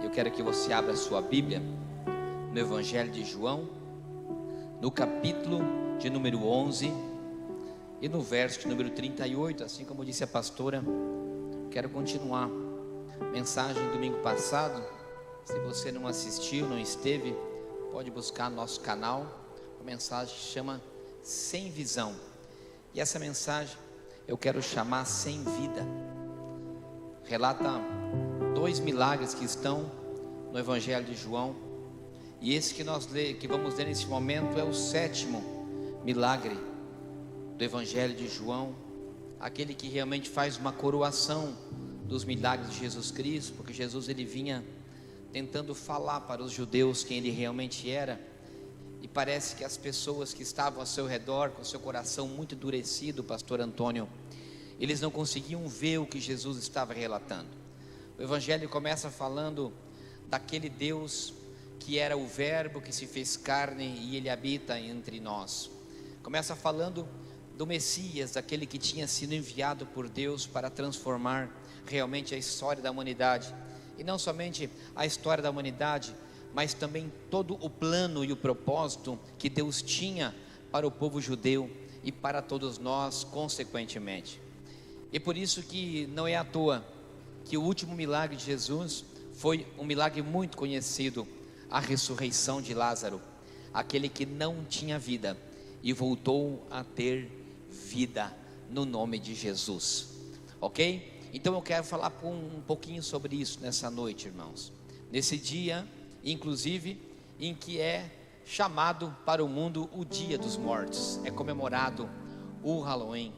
Eu quero que você abra a sua Bíblia no Evangelho de João, no capítulo de número 11 e no verso de número 38. Assim como disse a pastora, quero continuar a mensagem do domingo passado. Se você não assistiu, não esteve, pode buscar nosso canal. A mensagem chama Sem Visão. E essa mensagem eu quero chamar Sem Vida. Relata 2 milagres que estão no Evangelho de João. E esse que vamos ler nesse momento é o 7º milagre do Evangelho de João, aquele que realmente faz uma coroação dos milagres de Jesus Cristo, porque Jesus ele vinha tentando falar para os judeus quem ele realmente era, e parece que as pessoas que estavam ao seu redor, com seu coração muito endurecido, pastor Antônio, eles não conseguiam ver o que Jesus estava relatando. O Evangelho começa falando daquele Deus que era o Verbo que se fez carne e ele habita entre nós. Começa falando do Messias, aquele que tinha sido enviado por Deus para transformar realmente a história da humanidade. E não somente a história da humanidade, mas também todo o plano e o propósito que Deus tinha para o povo judeu e para todos nós consequentemente. E por isso que não é à toa que o último milagre de Jesus foi um milagre muito conhecido, a ressurreição de Lázaro, aquele que não tinha vida e voltou a ter vida no nome de Jesus, ok? Então eu quero falar um pouquinho sobre isso nessa noite, irmãos, nesse dia, inclusive, em que é chamado para o mundo o Dia dos Mortos, é comemorado o Halloween.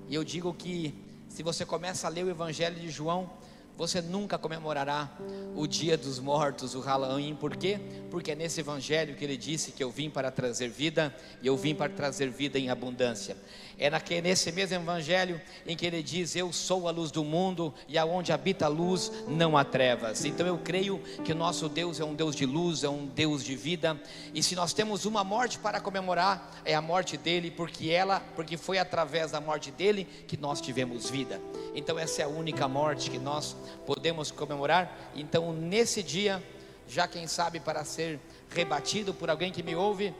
E eu digo que se você começa a ler o Evangelho de João, você nunca comemorará o Dia dos Mortos, o Halloween. Por quê? Porque é nesse Evangelho que ele disse que eu vim para trazer vida, e eu vim para trazer vida em abundância. É nesse mesmo Evangelho em que ele diz: eu sou a luz do mundo, e aonde habita a luz não há trevas. Então eu creio que o nosso Deus é um Deus de luz, é um Deus de vida. E se nós temos uma morte para comemorar, é a morte dele, porque foi através da morte dele que nós tivemos vida. Então essa é a única morte que nós podemos comemorar. Então nesse dia, já quem sabe para ser rebatido por alguém que me ouve,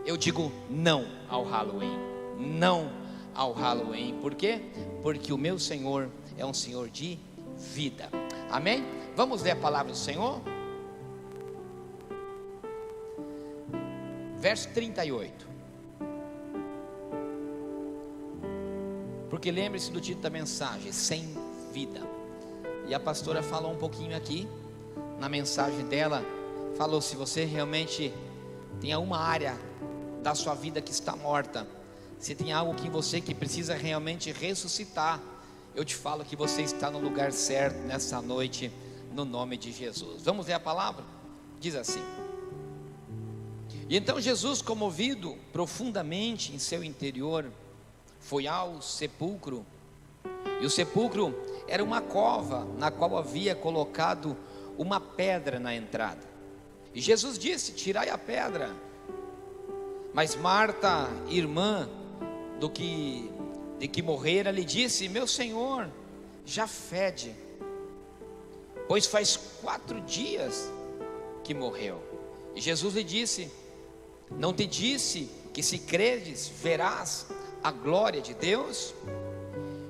eu digo não ao Halloween, não ao Halloween. Por quê? Porque o meu Senhor é um Senhor de vida, amém? Vamos ler a palavra do Senhor, verso 38. Porque lembre-se do título da mensagem, Sem Vida. E a pastora falou um pouquinho aqui, na mensagem dela, falou: se você realmente tem uma área da sua vida que está morta, se tem algo que você que precisa realmente ressuscitar, eu te falo que você está no lugar certo nessa noite, no nome de Jesus. Vamos ler a palavra? Diz assim: e então Jesus, comovido profundamente em seu interior, foi ao sepulcro. E o sepulcro era uma cova na qual havia colocado uma pedra na entrada. E Jesus disse: tirai a pedra. Mas Marta, irmã de que morrera, lhe disse: meu Senhor, já fede, pois faz 4 dias que morreu. E Jesus lhe disse: não te disse que se credes, verás a glória de Deus?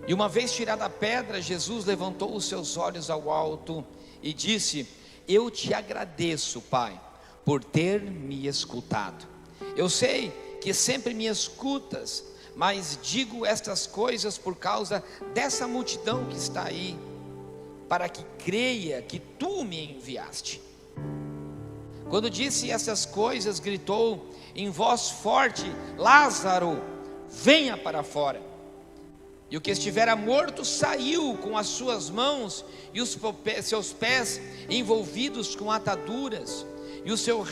E uma vez tirada a pedra, Jesus levantou os seus olhos ao alto e disse: eu te agradeço, Pai, por ter me escutado. Eu sei que sempre me escutas, mas digo estas coisas por causa dessa multidão que está aí, para que creia que tu me enviaste. Quando disse essas coisas, gritou em voz forte: Lázaro, venha para fora. E o que estivera morto saiu com as suas mãos e os seus pés envolvidos com ataduras, e o seu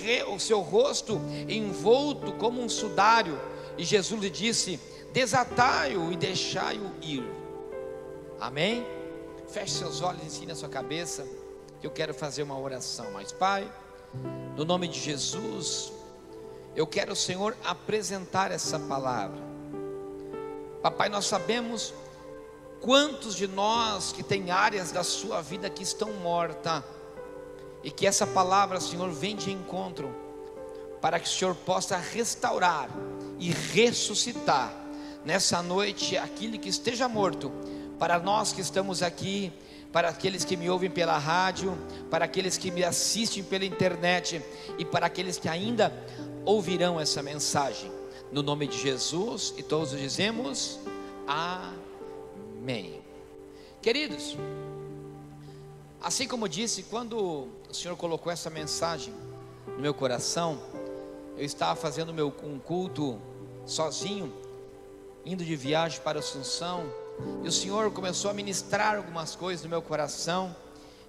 rosto envolto como um sudário. E Jesus lhe disse: desatai-o e deixai-o ir. Amém? Feche seus olhos, ensine a sua cabeça, que eu quero fazer uma oração. Mas Pai, no nome de Jesus, eu quero, Senhor, apresentar essa palavra. Papai, nós sabemos quantos de nós que tem áreas da sua vida que estão mortas, e que essa palavra, Senhor, vem de encontro, para que o Senhor possa restaurar e ressuscitar nessa noite aquilo que esteja morto, para nós que estamos aqui, para aqueles que me ouvem pela rádio, para aqueles que me assistem pela internet e para aqueles que ainda ouvirão essa mensagem, no nome de Jesus, e todos dizemos amém. Queridos, assim como disse, quando o Senhor colocou essa mensagem no meu coração, eu estava fazendo um culto sozinho, indo de viagem para Assunção, e o Senhor começou a ministrar algumas coisas no meu coração,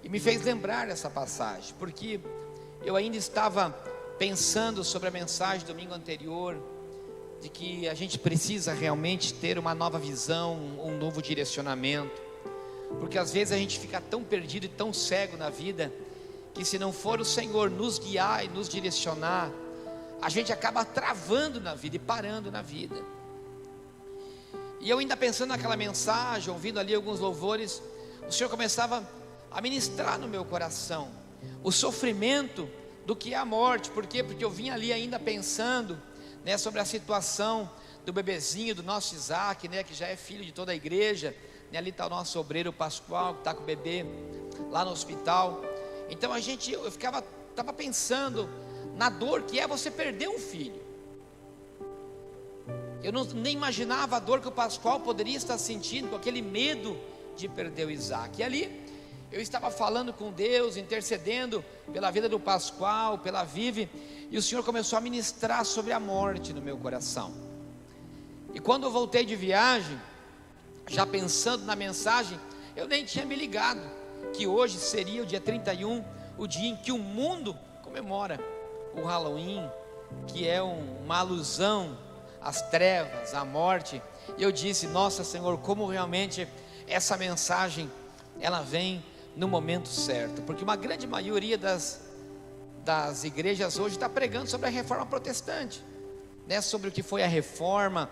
e me fez lembrar dessa passagem, porque eu ainda estava pensando sobre a mensagem do domingo anterior, de que a gente precisa realmente ter uma nova visão, um novo direcionamento, porque às vezes a gente fica tão perdido e tão cego na vida, que se não for o Senhor nos guiar e nos direcionar, a gente acaba travando na vida e parando na vida. E eu ainda pensando naquela mensagem, ouvindo ali alguns louvores, o Senhor começava a ministrar no meu coração o sofrimento do que é a morte. Por quê? Porque eu vinha ali ainda pensando, né, sobre a situação do bebezinho, do nosso Isaac, né, que já é filho de toda a igreja, né, ali está o nosso obreiro Pascoal, que está com o bebê lá no hospital. Então eu estava pensando na dor que é você perder um filho. Eu nem imaginava a dor que o Pascoal poderia estar sentindo, com aquele medo de perder o Isaac. E ali eu estava falando com Deus, intercedendo pela vida do Pascoal, pela Vive, e o Senhor começou a ministrar sobre a morte no meu coração. E quando eu voltei de viagem, já pensando na mensagem, eu nem tinha me ligado que hoje seria o dia 31, o dia em que o mundo comemora o Halloween, que é uma alusão às trevas, à morte. E eu disse: nossa Senhor, como realmente essa mensagem ela vem no momento certo, porque uma grande maioria das igrejas hoje está pregando sobre a reforma protestante, né? Sobre o que foi a reforma,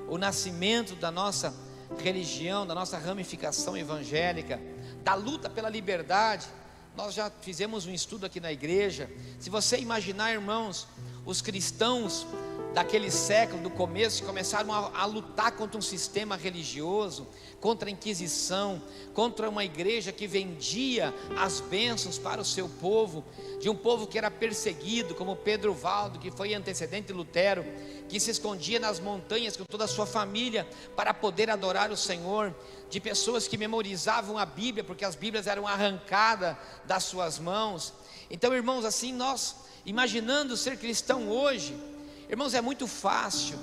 o nascimento da nossa religião, da nossa ramificação evangélica, da luta pela liberdade. Nós já fizemos um estudo aqui na igreja. Se você imaginar, irmãos, os cristãos daquele século, do começo, que começaram a lutar contra um sistema religioso, contra a Inquisição, contra uma igreja que vendia as bênçãos para o seu povo, de um povo que era perseguido, como Pedro Valdo, que foi antecedente de Lutero, que se escondia nas montanhas com toda a sua família para poder adorar o Senhor, de pessoas que memorizavam a Bíblia, porque as Bíblias eram arrancadas das suas mãos. Então, irmãos, assim, nós imaginando ser cristão hoje, irmãos, é muito fácil.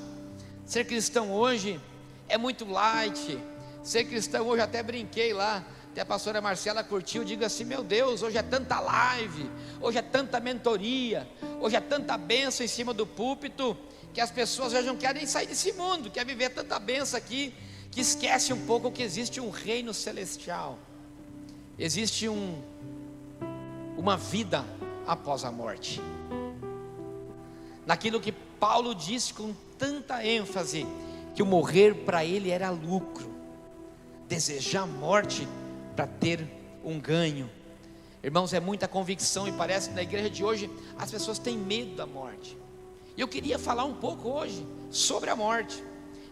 Ser cristão hoje é muito light. Ser cristão hoje, até brinquei lá, até a pastora Marcela curtiu, digo assim: meu Deus, hoje é tanta live, hoje é tanta mentoria, hoje é tanta bênção em cima do púlpito, que as pessoas hoje não querem sair desse mundo, quer viver tanta bênção aqui, que esquece um pouco que existe um reino celestial, existe uma vida após a morte. Naquilo que Paulo disse com tanta ênfase, que o morrer para ele era lucro, desejar a morte para ter um ganho. Irmãos, é muita convicção, e parece que na igreja de hoje as pessoas têm medo da morte. E eu queria falar um pouco hoje sobre a morte.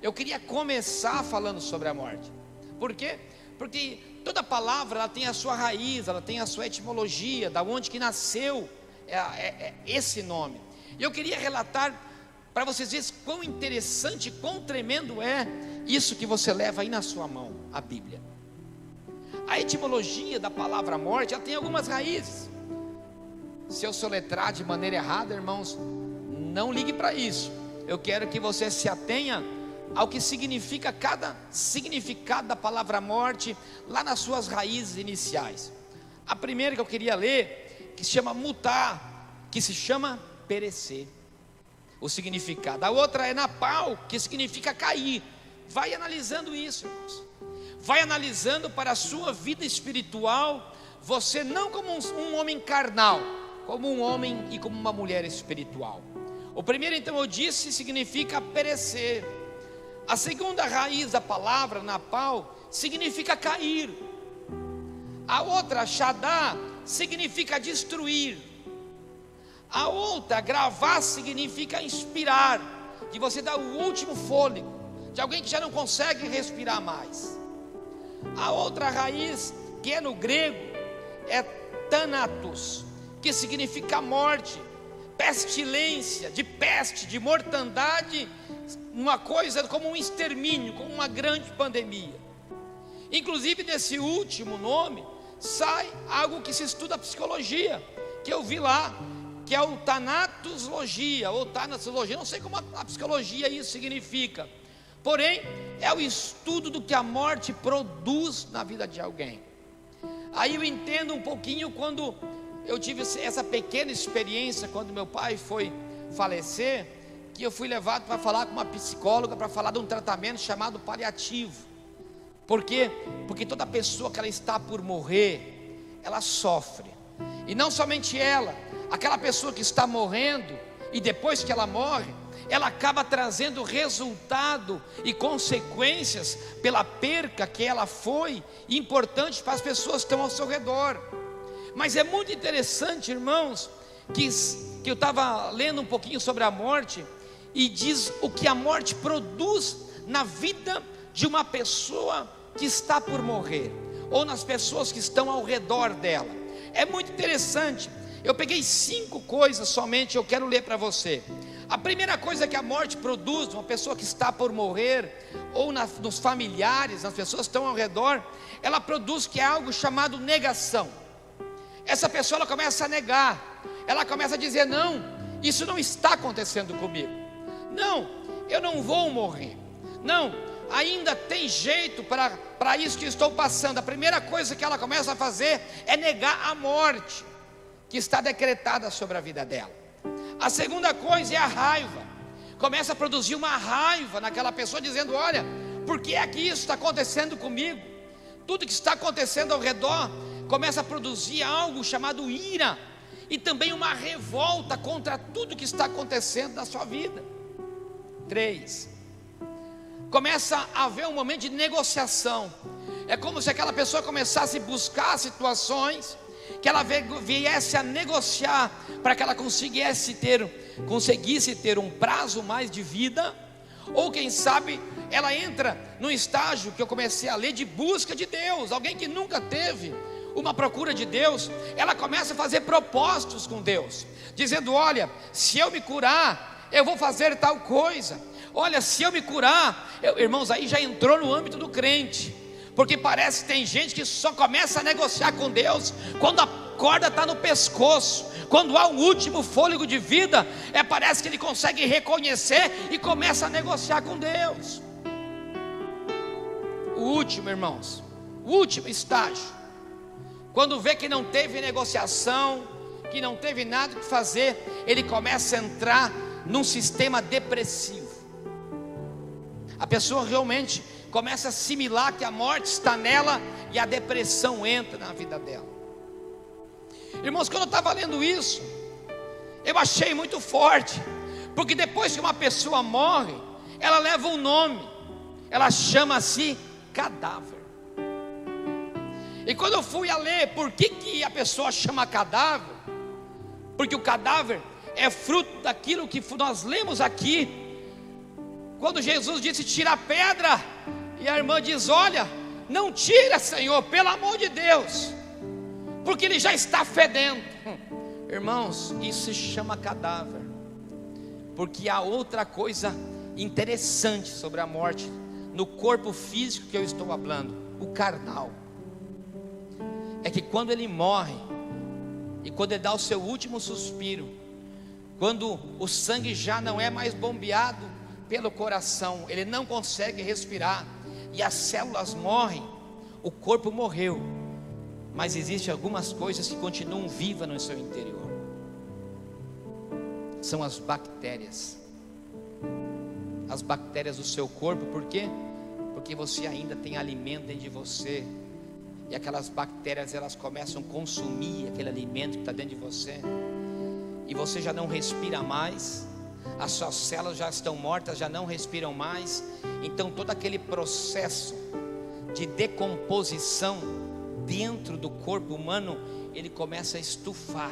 Eu queria começar falando sobre a morte. Por quê? Porque toda palavra ela tem a sua raiz, ela tem a sua etimologia, da onde que nasceu esse nome. E eu queria relatar para vocês verem quão interessante, quão tremendo é isso que você leva aí na sua mão, a Bíblia. A etimologia da palavra morte, ela tem algumas raízes. Se eu soletrar de maneira errada, irmãos, não ligue para isso. Eu quero que você se atenha ao que significa cada significado da palavra morte, lá nas suas raízes iniciais. A primeira que eu queria ler, que se chama mutar, que se chama perecer, o significado. A outra é napau, que significa cair. Vai analisando isso, irmãos. Vai analisando para a sua vida espiritual, você não como um homem carnal, como um homem e como uma mulher espiritual. O primeiro, então, eu disse, significa perecer. A segunda raiz da palavra napau significa cair. A outra, shadá, significa destruir. A outra, gravar, significa inspirar, de você dar o último fôlego, de alguém que já não consegue respirar mais. A outra raiz, que é no grego, é thanatos, que significa morte, pestilência, de peste, de mortandade, uma coisa como um extermínio, como uma grande pandemia. Inclusive desse último nome sai algo que se estuda a psicologia, que eu vi lá, que é o tanatologia, ou tanatologia, não sei como a psicologia isso significa, porém é o estudo do que a morte produz na vida de alguém. Aí eu entendo um pouquinho quando eu tive essa pequena experiência, quando meu pai foi falecer, que eu fui levado para falar com uma psicóloga, para falar de um tratamento chamado paliativo. Por quê? Porque toda pessoa que ela está por morrer, ela sofre, e não somente ela, aquela pessoa que está morrendo, e depois que ela morre, ela acaba trazendo resultado e consequências pela perca que ela foi, importante para as pessoas que estão ao seu redor. Mas é muito interessante, irmãos, que eu estava lendo um pouquinho sobre a morte, e diz o que a morte produz na vida de uma pessoa que está por morrer, ou nas pessoas que estão ao redor dela. É muito interessante. Eu peguei 5 coisas somente, eu quero ler para você. A primeira coisa que a morte produz numa pessoa que está por morrer, ou nos familiares, nas pessoas que estão ao redor, ela produz que é algo chamado negação. Essa pessoa ela começa a negar, ela começa a dizer: não, isso não está acontecendo comigo, não, eu não vou morrer, não, ainda tem jeito para isso que estou passando. A primeira coisa que ela começa a fazer é negar a morte que está decretada sobre a vida dela. A segunda coisa é a raiva. Começa a produzir uma raiva naquela pessoa, dizendo: olha, por que é que isso está acontecendo comigo? Tudo que está acontecendo ao redor começa a produzir algo chamado ira, e também uma revolta contra tudo que está acontecendo na sua vida. 3, começa a haver um momento de negociação. É como se aquela pessoa começasse a buscar situações que ela viesse a negociar, para que ela conseguisse ter um prazo mais de vida, ou quem sabe ela entra num estágio que eu comecei a ler de busca de Deus. Alguém que nunca teve uma procura de Deus, ela começa a fazer propósitos com Deus, dizendo: olha, se eu me curar, eu vou fazer tal coisa. Olha, se eu me curar, irmãos, aí já entrou no âmbito do crente, porque parece que tem gente que só começa a negociar com Deus quando a corda está no pescoço, quando há um último fôlego de vida, parece que ele consegue reconhecer e começa a negociar com Deus. O último, irmãos, o último estágio, quando vê que não teve negociação, que não teve nada que fazer, ele começa a entrar num sistema depressivo. A pessoa realmente começa a assimilar que a morte está nela, e a depressão entra na vida dela. Irmãos, quando eu estava lendo isso, eu achei muito forte, porque depois que uma pessoa morre, ela leva um nome, ela chama-se cadáver. E quando eu fui a ler por que a pessoa chama cadáver, porque o cadáver é fruto daquilo que nós lemos aqui, quando Jesus disse: tira a pedra, e a irmã diz: olha, não tira, Senhor, pelo amor de Deus, porque ele já está fedendo. Irmãos, isso se chama cadáver, porque há outra coisa interessante sobre a morte, no corpo físico que eu estou falando, o carnal. É que quando ele morre, e quando ele dá o seu último suspiro, quando o sangue já não é mais bombeado pelo coração, ele não consegue respirar, e as células morrem, o corpo morreu, mas existem algumas coisas que continuam vivas no seu interior. São as bactérias do seu corpo. Por quê? Porque você ainda tem alimento dentro de você, e aquelas bactérias, elas começam a consumir aquele alimento que está dentro de você, e você já não respira mais, as suas células já estão mortas, já não respiram mais. Então todo aquele processo de decomposição dentro do corpo humano, ele começa a estufar,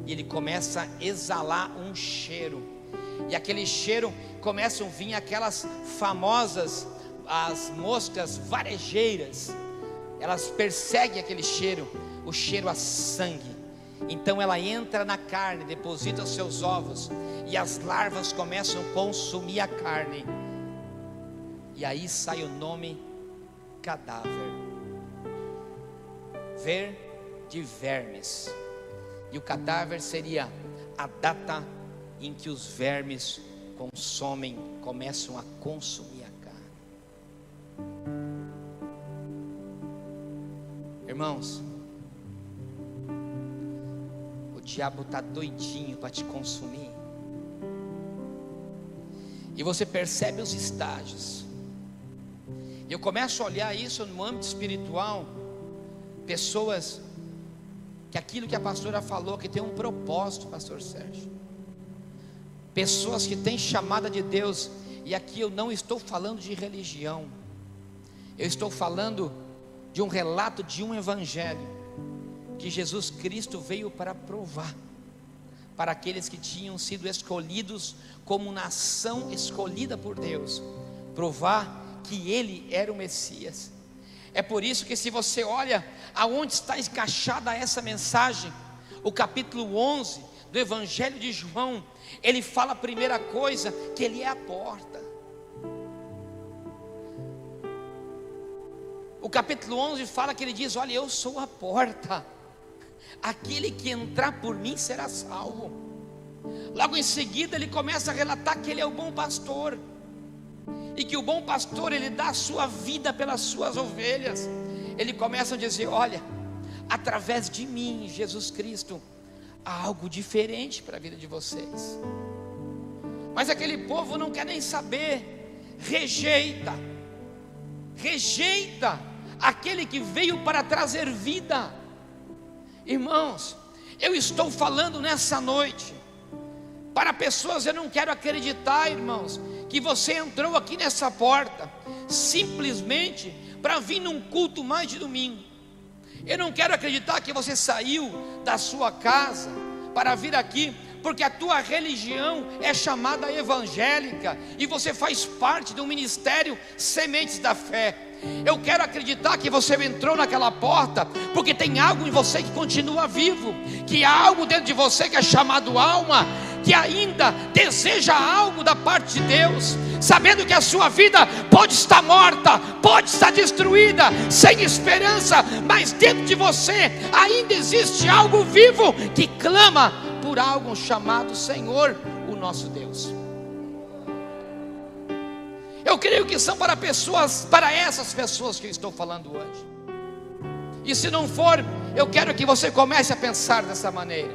e ele começa a exalar um cheiro, e aquele cheiro começam a vir aquelas famosas, as moscas varejeiras, elas perseguem aquele cheiro, o cheiro a sangue. Então ela entra na carne, deposita os seus ovos, e as larvas começam a consumir a carne, e aí sai o nome cadáver, ver de vermes, e o cadáver seria a data em que os vermes começam a consumir a carne. Irmãos, o diabo está doidinho para te consumir, e você percebe os estágios. Eu começo a olhar isso no âmbito espiritual, pessoas que aquilo que a pastora falou, que tem um propósito, pastor Sérgio, pessoas que têm chamada de Deus, e aqui eu não estou falando de religião, eu estou falando de um relato de um evangelho, que Jesus Cristo veio para provar, para aqueles que tinham sido escolhidos como nação escolhida por Deus, provar que Ele era o Messias. É por isso que, se você olha aonde está encaixada essa mensagem, o capítulo 11 do Evangelho de João, ele fala a primeira coisa, que Ele é a porta. O capítulo 11 fala que Ele diz: olha, eu sou a porta, aquele que entrar por mim será salvo. Logo em seguida ele começa a relatar que Ele é o bom pastor, e que o bom pastor, ele dá a sua vida pelas suas ovelhas. Ele começa a dizer: olha, através de mim, Jesus Cristo, há algo diferente para a vida de vocês. Mas aquele povo não quer nem saber, rejeita aquele que veio para trazer vida. Irmãos, eu estou falando nessa noite para pessoas, eu não quero acreditar, irmãos, que você entrou aqui nessa porta simplesmente para vir num culto mais de domingo. Eu não quero acreditar que você saiu da sua casa para vir aqui porque a tua religião é chamada evangélica e você faz parte do ministério Sementes da Fé. Eu quero acreditar que você entrou naquela porta porque tem algo em você que continua vivo, que há algo dentro de você que é chamado alma, que ainda deseja algo da parte de Deus, sabendo que a sua vida pode estar morta, pode estar destruída, sem esperança, mas dentro de você ainda existe algo vivo que clama por algo chamado Senhor, o nosso Deus. Eu creio que são para essas pessoas que eu estou falando hoje. E se não for, eu quero que você comece a pensar dessa maneira.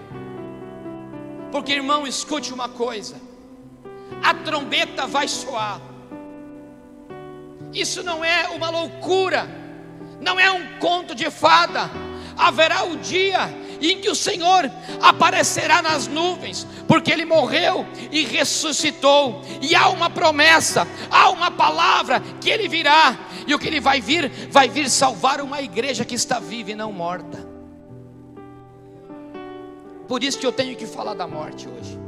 Porque, irmão, escute uma coisa: a trombeta vai soar. Isso não é uma loucura, não é um conto de fada. Haverá o dia em que o Senhor aparecerá nas nuvens, porque Ele morreu e ressuscitou, e há uma promessa, há uma palavra que Ele virá, e o que Ele vai vir salvar uma igreja que está viva e não morta. Por isso que eu tenho que falar da morte hoje,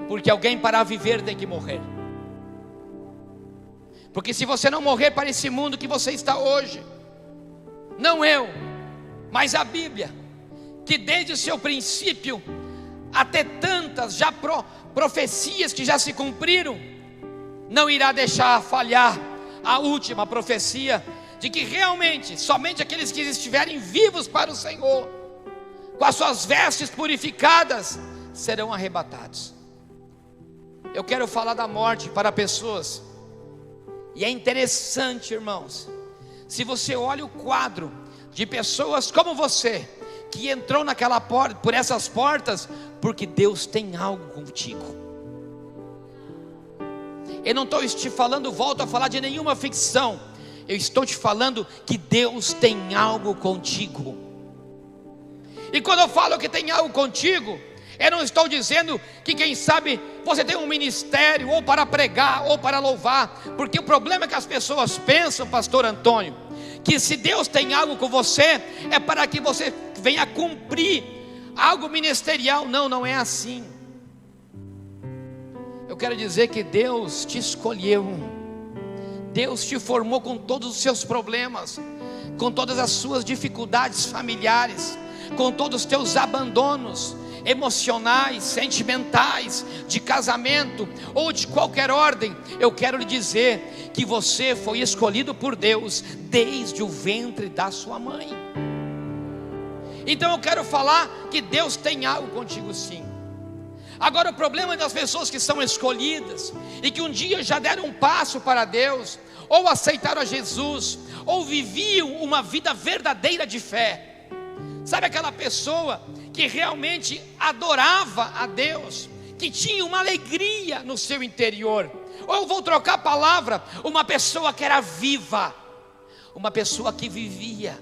porque alguém para viver tem que morrer. Porque se você não morrer para esse mundo que você está hoje, não eu, mas a Bíblia, que desde o seu princípio até tantas já profecias que já se cumpriram, não irá deixar falhar a última profecia, de que realmente somente aqueles que estiverem vivos para o Senhor, com as suas vestes purificadas, serão arrebatados. Eu quero falar da morte para pessoas, e é interessante, irmãos, se você olha o quadro de pessoas como você, que entrou naquela porta, por essas portas, porque Deus tem algo contigo. Eu não estou te falando, volto a falar de nenhuma ficção, eu estou te falando que Deus tem algo contigo. E quando eu falo que tem algo contigo, eu não estou dizendo que quem sabe você tem um ministério, ou para pregar, ou para louvar, porque o problema é que as pessoas pensam, pastor Antônio, que se Deus tem algo com você, é para que você venha cumprir algo ministerial. Não, não é assim. Eu quero dizer que Deus te escolheu, Deus te formou com todos os seus problemas, com todas as suas dificuldades familiares, com todos os teus abandonos emocionais, sentimentais, de casamento ou de qualquer ordem. Eu quero lhe dizer que você foi escolhido por Deus desde o ventre da sua mãe. Então eu quero falar que Deus tem algo contigo, sim. Agora, o problema das pessoas que são escolhidas e que um dia já deram um passo para Deus, ou aceitaram a Jesus, ou viviam uma vida verdadeira de fé. Sabe aquela pessoa que realmente adorava a Deus, que tinha uma alegria no seu interior? Ou eu vou trocar a palavra, uma pessoa que era viva, uma pessoa que vivia,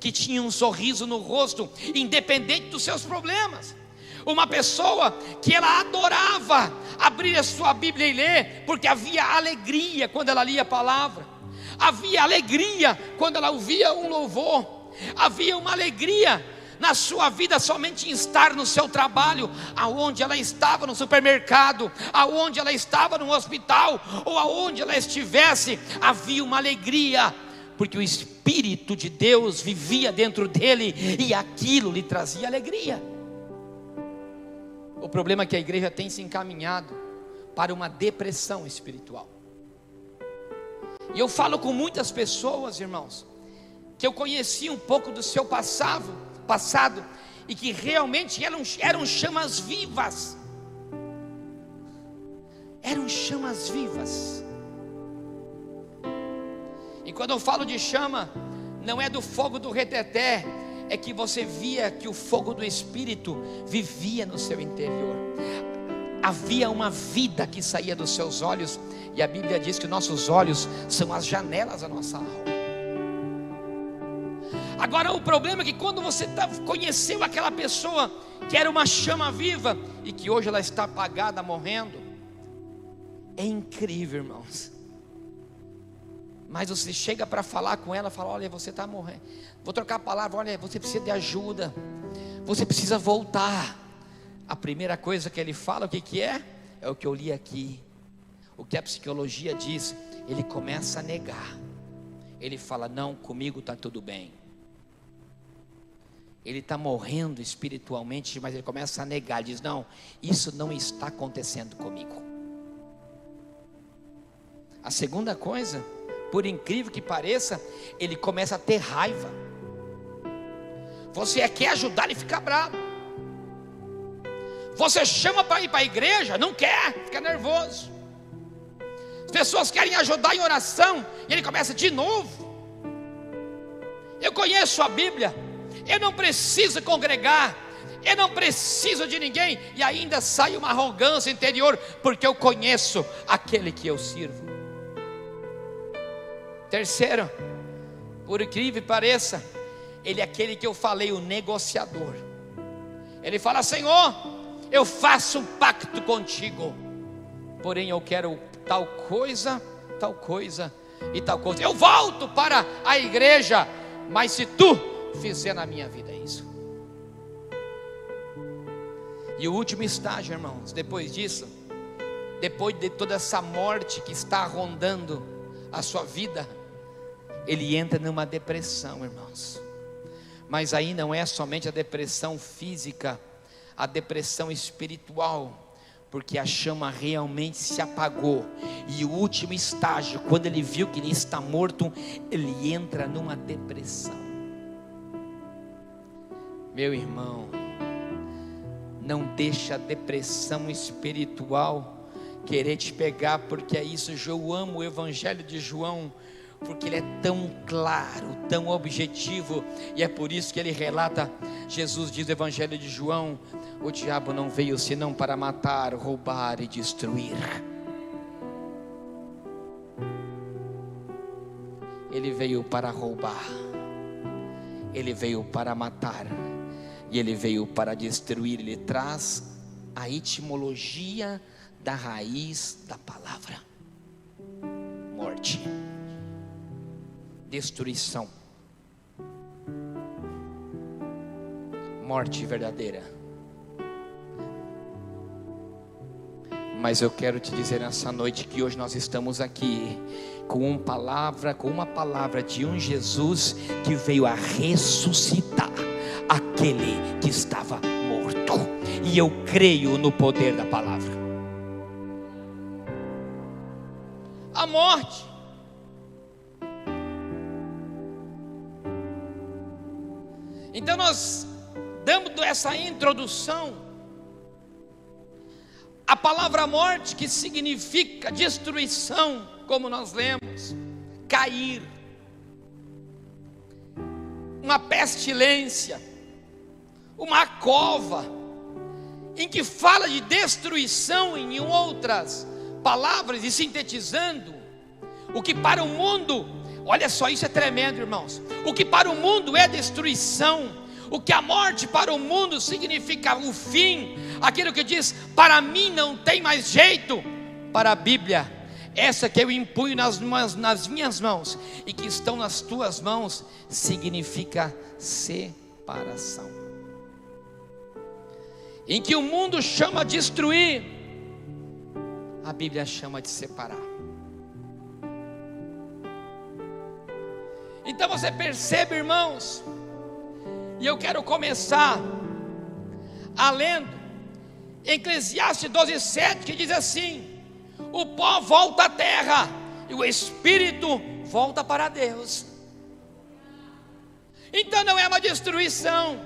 que tinha um sorriso no rosto, independente dos seus problemas. Uma pessoa que ela adorava abrir a sua Bíblia e ler, porque havia alegria quando ela lia a palavra, havia alegria quando ela ouvia um louvor, havia uma alegria na sua vida somente em estar no seu trabalho, aonde ela estava no supermercado, aonde ela estava no hospital, ou aonde ela estivesse, havia uma alegria, porque o Espírito de Deus vivia dentro dele, e aquilo lhe trazia alegria. O problema é que a igreja tem se encaminhado para uma depressão espiritual. E eu falo com muitas pessoas, irmãos, que eu conheci um pouco do seu passado, e que realmente eram chamas vivas. Eram chamas vivas. E quando eu falo de chama, não é do fogo do reteté, é que você via que o fogo do Espírito vivia no seu interior. Havia uma vida que saía dos seus olhos, e a Bíblia diz que nossos olhos são as janelas da nossa alma. Agora, o problema é que quando você conheceu aquela pessoa que era uma chama viva, e que hoje ela está apagada, morrendo, é incrível, irmãos. Mas você chega para falar com ela, fala: olha, você está morrendo. Vou trocar a palavra: olha, você precisa de ajuda, você precisa voltar. A primeira coisa que ele fala, o que é? É o que eu li aqui. O que a psicologia diz, ele começa a negar. Ele fala: não, comigo está tudo bem. Ele está morrendo espiritualmente, mas ele começa a negar. Ele diz: não, isso não está acontecendo comigo. A segunda coisa, por incrível que pareça, ele começa a ter raiva. Você quer ajudar e fica bravo. Você chama para ir para a igreja, não quer, fica nervoso. As pessoas querem ajudar em oração, e ele começa de novo. Eu conheço a Bíblia, eu não preciso congregar, eu não preciso de ninguém, e ainda sai uma arrogância interior, porque eu conheço aquele que eu sirvo. Terceiro, por incrível que pareça, ele é aquele que eu falei, o negociador. Ele fala: Senhor, eu faço um pacto contigo, porém eu quero tal coisa e tal coisa. Eu volto para a igreja, mas se tu fizer na minha vida isso. E o último estágio, irmãos, depois disso, depois de toda essa morte que está rondando a sua vida, ele entra numa depressão, irmãos. Mas aí não é somente a depressão física, a depressão espiritual, porque a chama realmente se apagou. E o último estágio, quando ele viu que ele está morto, ele entra numa depressão. Meu irmão, não deixa a depressão espiritual querer te pegar, porque é isso. Eu amo o Evangelho de João, porque ele é tão claro, tão objetivo, e é por isso que ele relata. Jesus diz no Evangelho de João: o diabo não veio senão para matar, roubar e destruir. Ele veio para roubar, ele veio para matar, e ele veio para destruir. Ele traz a etimologia da raiz da palavra: morte, destruição. morte verdadeira. Mas eu quero te dizer nessa noite que hoje nós estamos aqui com uma palavra de um Jesus que veio a ressuscitar aquele que estava morto. E eu creio no poder da palavra. A morte. Então nós damos essa introdução. A palavra morte, que significa destruição, como nós lemos, cair, uma pestilência, uma cova, em que fala de destruição, em outras palavras, e sintetizando, o que para o mundo, olha só, isso é tremendo, irmãos, o que para o mundo é destruição, o que a morte para o mundo significa o fim, aquilo que diz, para mim não tem mais jeito, para a Bíblia, essa que eu impunho nas minhas mãos, e que estão nas tuas mãos, significa separação. Em que o mundo chama de destruir, a Bíblia chama de separar. Então você percebe, irmãos, e eu quero começar lendo Eclesiastes 12:7, que diz assim: o pó volta à terra e o espírito volta para Deus. Então não é uma destruição.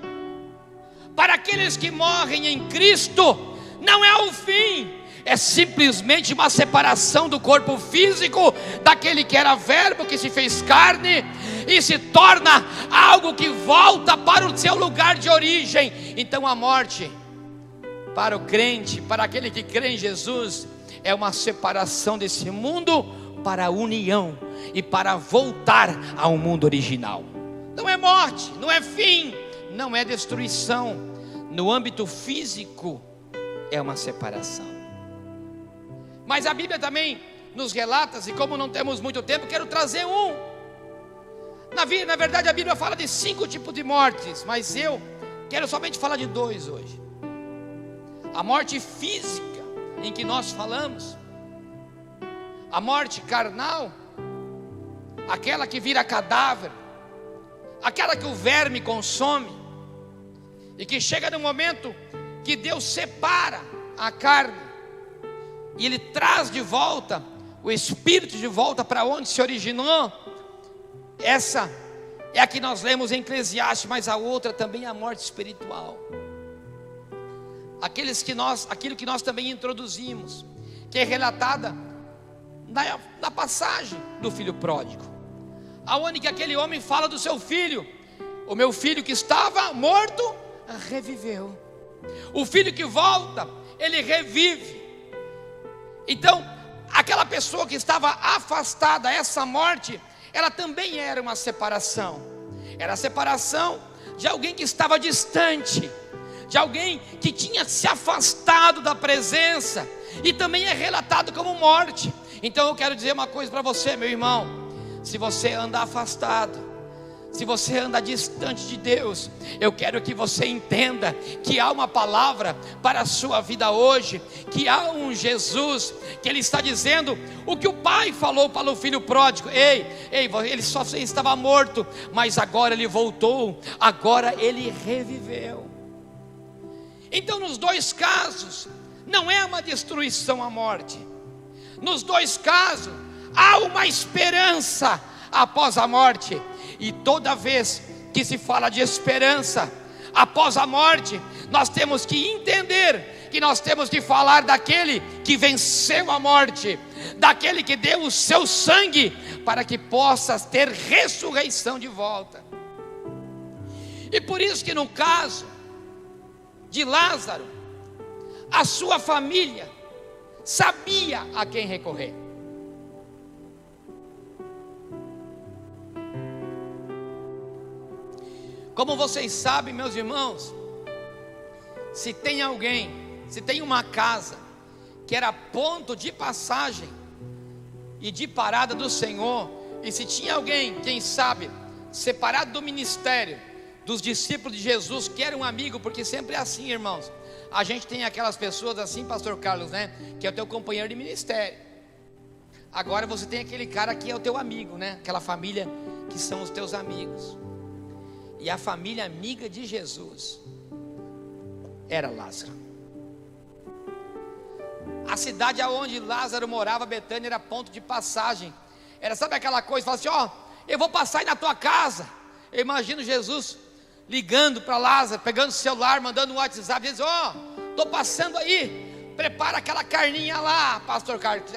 Para aqueles que morrem em Cristo, não é o fim, é simplesmente uma separação do corpo físico, daquele que era verbo, que se fez carne, e se torna algo que volta para o seu lugar de origem. Então a morte, para o crente, para aquele que crê em Jesus, é uma separação desse mundo para a união, e para voltar ao mundo original. Não é morte, não é fim, não é destruição. No âmbito físico é uma separação. Mas a Bíblia também nos relata, e como não temos muito tempo, quero trazer na verdade a Bíblia fala de 5 tipos de mortes, mas eu quero somente falar de 2 hoje. A morte física, em que nós falamos, a morte carnal, aquela que vira cadáver, aquela que o verme consome, e que chega no momento que Deus separa a carne, e Ele traz de volta o espírito de volta para onde se originou. Essa é a que nós lemos em Eclesiastes, mas a outra também é a morte espiritual. Aquilo que nós também introduzimos, que é relatada na passagem do filho pródigo, aonde que aquele homem fala do seu filho: o meu filho que estava morto reviveu. O filho que volta, ele revive. Então, aquela pessoa que estava afastada, essa morte, ela também era uma separação. Era a separação de alguém que estava distante, de alguém que tinha se afastado da presença, e também é relatado como morte. Então eu quero dizer uma coisa para você, meu irmão: se você anda afastado, se você anda distante de Deus, eu quero que você entenda que há uma palavra para a sua vida hoje, que há um Jesus, que Ele está dizendo o que o pai falou para o filho pródigo: ei, ele só estava morto, mas agora ele voltou, agora ele reviveu. Então nos 2 casos, não é uma destruição a morte. Nos 2 casos, há uma esperança após a morte. E toda vez que se fala de esperança após a morte, nós temos que entender que nós temos que falar daquele que venceu a morte, daquele que deu o seu sangue para que possa ter ressurreição de volta. E por isso que no caso de Lázaro, a sua família sabia a quem recorrer. Como vocês sabem, meus irmãos, se tem alguém, se tem uma casa que era ponto de passagem e de parada do Senhor, e se tinha alguém, quem sabe, separado do ministério, dos discípulos de Jesus que era um amigo, porque sempre é assim, irmãos. A gente tem aquelas pessoas assim, pastor Carlos, né, que é o teu companheiro de ministério. Agora você tem aquele cara que é o teu amigo, né, aquela família que são os teus amigos. E a família amiga de Jesus era Lázaro. A cidade aonde Lázaro morava, Betânia, era ponto de passagem. Era, sabe aquela coisa, fala assim, ó, eu vou passar aí na tua casa. Eu imagino Jesus ligando para Lázaro, pegando o celular, mandando um WhatsApp, dizendo, ó, estou passando aí, prepara aquela carninha lá, pastor Carlos,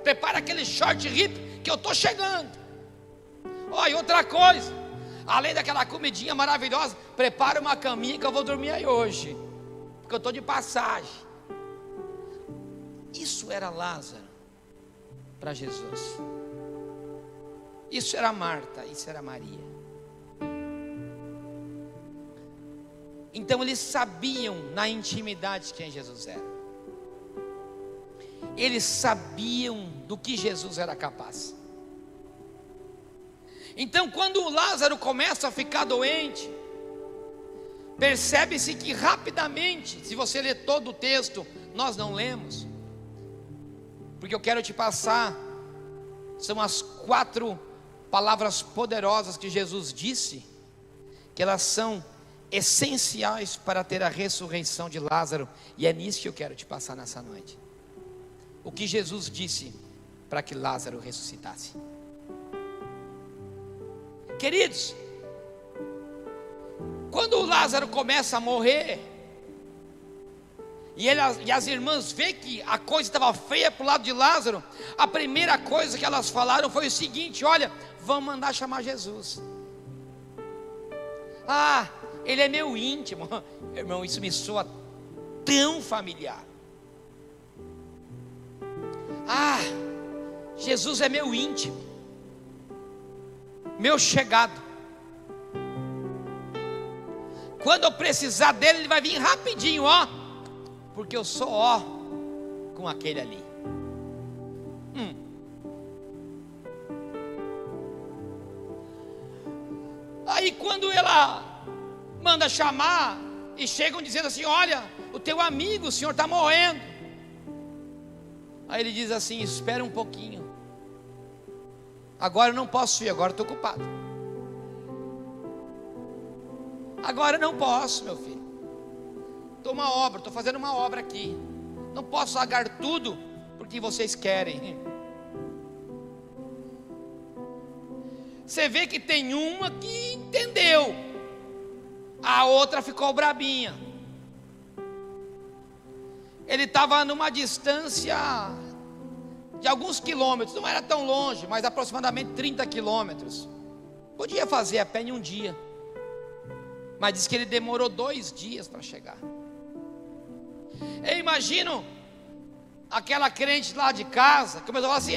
prepara aquele short hip, que eu estou chegando. Ó, e outra coisa, além daquela comidinha maravilhosa, prepara uma caminha que eu vou dormir aí hoje, porque eu estou de passagem. Isso era Lázaro para Jesus. Isso era Marta, isso era Maria. Então eles sabiam na intimidade quem Jesus era. Eles sabiam do que Jesus era capaz. Então quando Lázaro começa a ficar doente, percebe-se que rapidamente, se você ler todo o texto, nós não lemos, porque eu quero te passar, são as 4 palavras poderosas que Jesus disse, que elas são essenciais para ter a ressurreição de Lázaro, e é nisso que eu quero te passar nessa noite. O que Jesus disse para que Lázaro ressuscitasse. Queridos, quando Lázaro começa a morrer, e as irmãs veem que a coisa estava feia para o lado de Lázaro, a primeira coisa que elas falaram foi o seguinte: olha, vamos mandar chamar Jesus. Ah, ele é meu íntimo. Irmão, isso me soa tão familiar. Ah, Jesus é meu íntimo, meu chegado. Quando eu precisar dele, ele vai vir rapidinho, ó, porque eu sou ó com aquele ali. Aí quando ela manda chamar, e chegam dizendo assim: olha, o teu amigo, o senhor está morrendo. Aí ele diz assim: espera um pouquinho, agora eu não posso ir, agora estou ocupado. Agora eu não posso, meu filho, estou fazendo uma obra aqui, não posso largar tudo porque vocês querem. Você vê que tem uma que entendeu, a outra ficou brabinha. Ele estava numa distância de alguns quilômetros, não era tão longe, mas aproximadamente 30 quilômetros. Podia fazer a pé em um dia, mas diz que ele demorou 2 dias para chegar. Eu imagino aquela crente lá de casa, que começou a falar assim: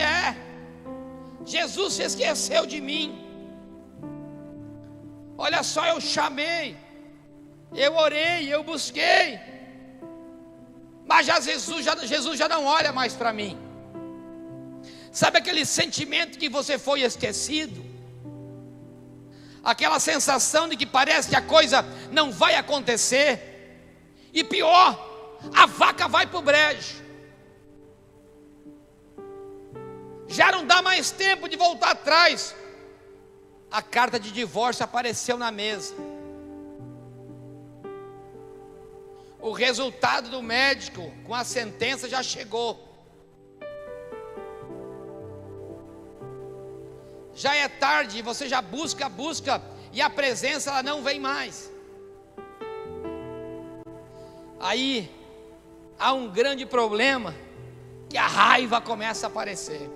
Jesus se esqueceu de mim. Olha só, eu chamei, eu orei, eu busquei, mas Jesus já não olha mais para mim. Sabe aquele sentimento que você foi esquecido? Aquela sensação de que parece que a coisa não vai acontecer. E pior, a vaca vai para o brejo. Já não dá mais tempo de voltar atrás. A carta de divórcio apareceu na mesa. O resultado do médico com a sentença já chegou. Já é tarde, você já busca, e a presença ela não vem mais. Aí há um grande problema, que a raiva começa a aparecer.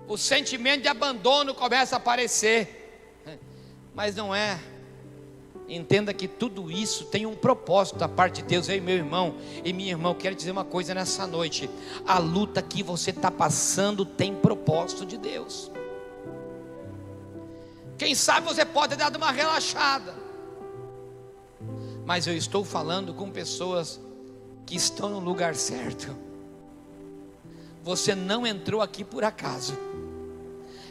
O sentimento de abandono começa a aparecer. Mas não é. Entenda que tudo isso tem um propósito da parte de Deus. Ei, meu irmão e minha irmã, eu quero dizer uma coisa nessa noite: a luta que você está passando tem propósito de Deus. Quem sabe você pode ter dado uma relaxada, mas eu estou falando com pessoas que estão no lugar certo. Você não entrou aqui por acaso.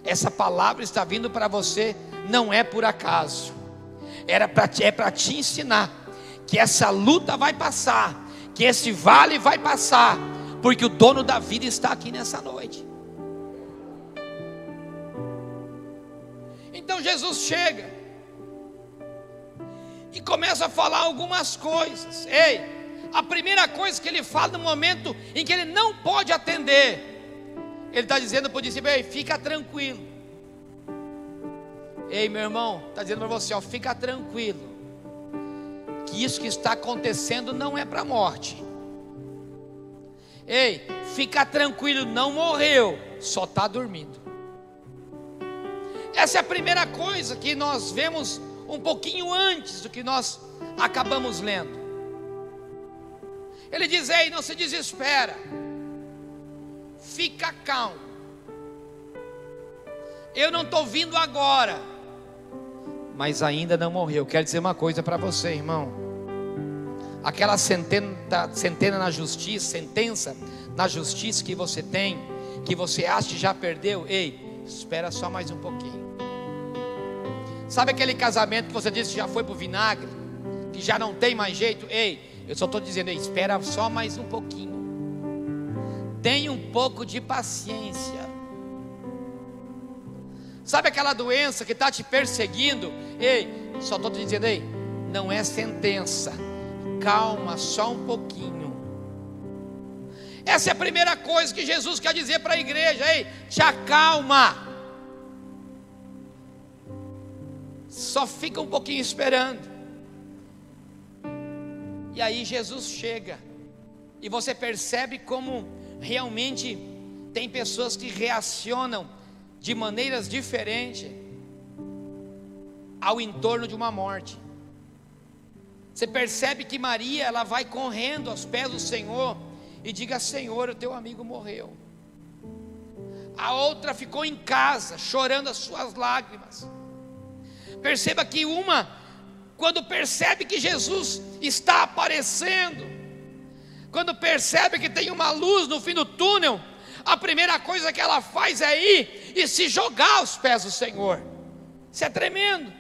essa palavra está vindo para você, não é por acaso. É para te ensinar que essa luta vai passar, que esse vale vai passar, porque o dono da vida está aqui nessa noite. Então Jesus chega e começa a falar algumas coisas. Ei, a primeira coisa que ele fala no momento em que ele não pode atender, ele está dizendo para o discípulo: ei, fica tranquilo. Ei, meu irmão, está dizendo para você, ó, fica tranquilo, que isso que está acontecendo não é para a morte. Ei, fica tranquilo, não morreu, só está dormindo. Essa é a primeira coisa que nós vemos um pouquinho antes do que nós acabamos lendo. Ele diz: ei, não se desespera, fica calmo. Eu não estou vindo agora, mas ainda não morreu. Quero dizer uma coisa para você, irmão. Aquela sentença na justiça que você tem, que você acha que já perdeu, ei, espera só mais um pouquinho. Sabe aquele casamento que você disse que já foi para o vinagre, que já não tem mais jeito? Ei, eu só estou dizendo, ei, espera só mais um pouquinho. Tenha um pouco de paciência. Sabe aquela doença que está te perseguindo? Ei, só estou te dizendo, ei, não é sentença. Calma, só um pouquinho. Essa é a primeira coisa que Jesus quer dizer para a igreja. Ei, te acalma. Só fica um pouquinho esperando. E aí Jesus chega, e você percebe como realmente tem pessoas que reacionam de maneiras diferentes ao entorno de uma morte. Você percebe que Maria, ela vai correndo aos pés do Senhor e diga: Senhor, o teu amigo morreu. A outra ficou em casa chorando as suas lágrimas. Perceba que uma, quando percebe que Jesus está aparecendo, quando percebe que tem uma luz no fim do túnel, a primeira coisa que ela faz é ir e se jogar aos pés do Senhor. Isso é tremendo.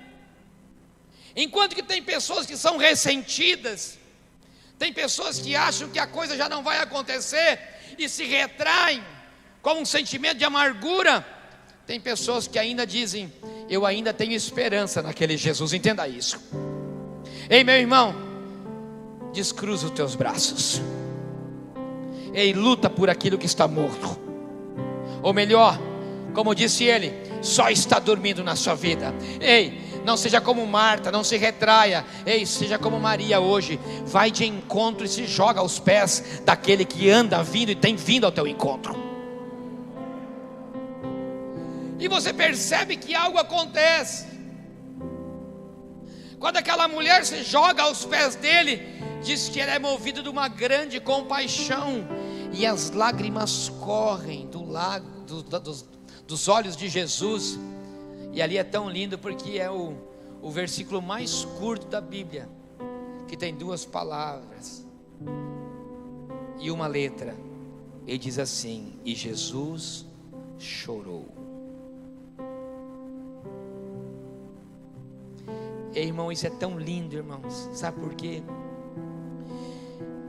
Enquanto que tem pessoas que são ressentidas, tem pessoas que acham que a coisa já não vai acontecer e se retraem com um sentimento de amargura, tem pessoas que ainda dizem: eu ainda tenho esperança naquele Jesus. Entenda isso. Ei, meu irmão, descruza os teus braços. Ei, luta por aquilo que está morto. Ou melhor, como disse ele, só está dormindo na sua vida. Ei, não seja como Marta, não se retraia. Ei, seja como Maria hoje. Vai de encontro e se joga aos pés daquele que anda vindo e tem vindo ao teu encontro. E você percebe que algo acontece. Quando aquela mulher se joga aos pés dele, diz que ela é movida de uma grande compaixão, e as lágrimas correm dos olhos de Jesus. E ali é tão lindo, porque é o versículo mais curto da Bíblia, que tem duas palavras e uma letra. Ele diz assim: e Jesus chorou. Ei, irmão, isso é tão lindo, irmãos. Sabe por quê?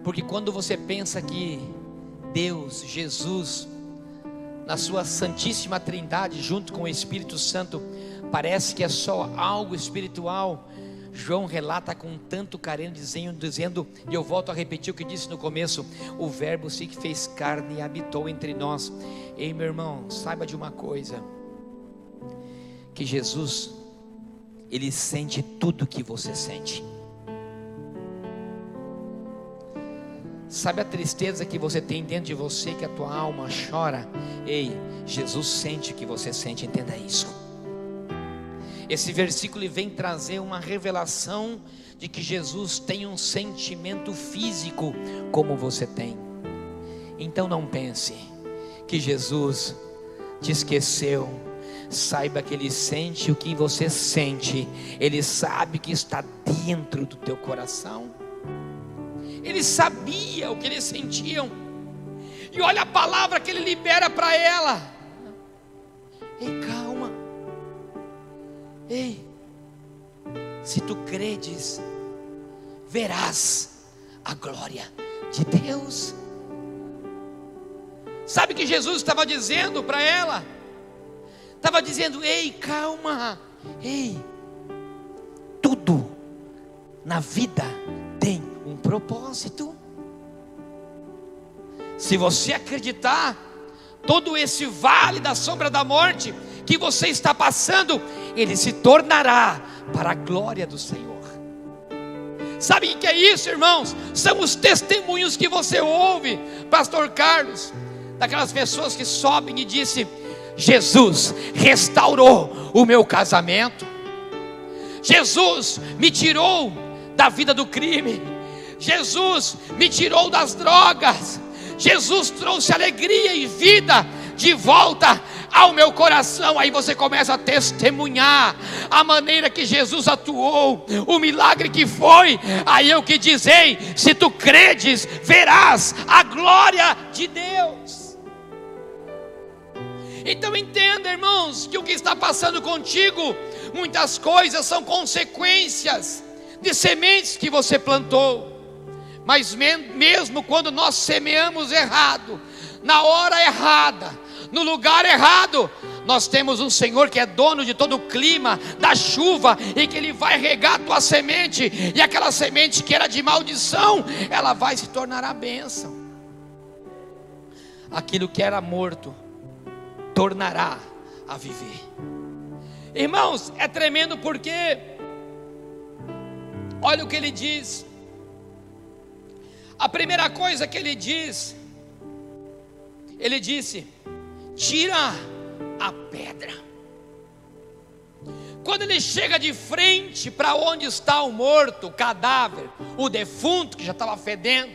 Porque quando você pensa que Deus, Jesus, na sua santíssima trindade, junto com o Espírito Santo, parece que é só algo espiritual, João relata com tanto carinho, dizendo, e eu volto a repetir o que disse no começo: o verbo se fez carne e habitou entre nós. Ei, meu irmão, saiba de uma coisa, que Jesus, Ele sente tudo que você sente. Sabe a tristeza que você tem dentro de você, que a tua alma chora? Ei, Jesus sente o que você sente, entenda isso. Esse versículo vem trazer uma revelação de que Jesus tem um sentimento físico como você tem. Então não pense que Jesus te esqueceu. Saiba que Ele sente o que você sente. Ele sabe que está dentro do teu coração. Ele sabia o que eles sentiam. E olha a palavra que Ele libera para ela: ei, calma. Ei, se tu credes, verás a glória de Deus. Sabe o que Jesus estava dizendo para ela? Estava dizendo: ei, calma, ei, tudo na vida tem um propósito. Se você acreditar, todo esse vale da sombra da morte que você está passando, ele se tornará para a glória do Senhor. Sabe o que é isso, irmãos? São os testemunhos que você ouve, Pastor Carlos, daquelas pessoas que sobem e dizem: Jesus restaurou o meu casamento, Jesus me tirou da vida do crime, Jesus me tirou das drogas, Jesus trouxe alegria e vida de volta ao meu coração. Aí você começa a testemunhar a maneira que Jesus atuou, o milagre que foi. Aí eu que dizei: se tu credes, verás a glória de Deus. Então entenda, irmãos, que o que está passando contigo, muitas coisas são consequências de sementes que você plantou. Mas mesmo quando nós semeamos errado, na hora errada, no lugar errado, nós temos um Senhor que é dono de todo o clima, da chuva, e que Ele vai regar a tua semente, e aquela semente que era de maldição, ela vai se tornar a bênção. Aquilo que era morto tornará a viver. Irmãos, é tremendo, porque olha o que ele diz. A primeira coisa que ele diz, ele disse: tira a pedra. Quando ele chega de frente para onde está o morto, o cadáver, o defunto que já estava fedendo,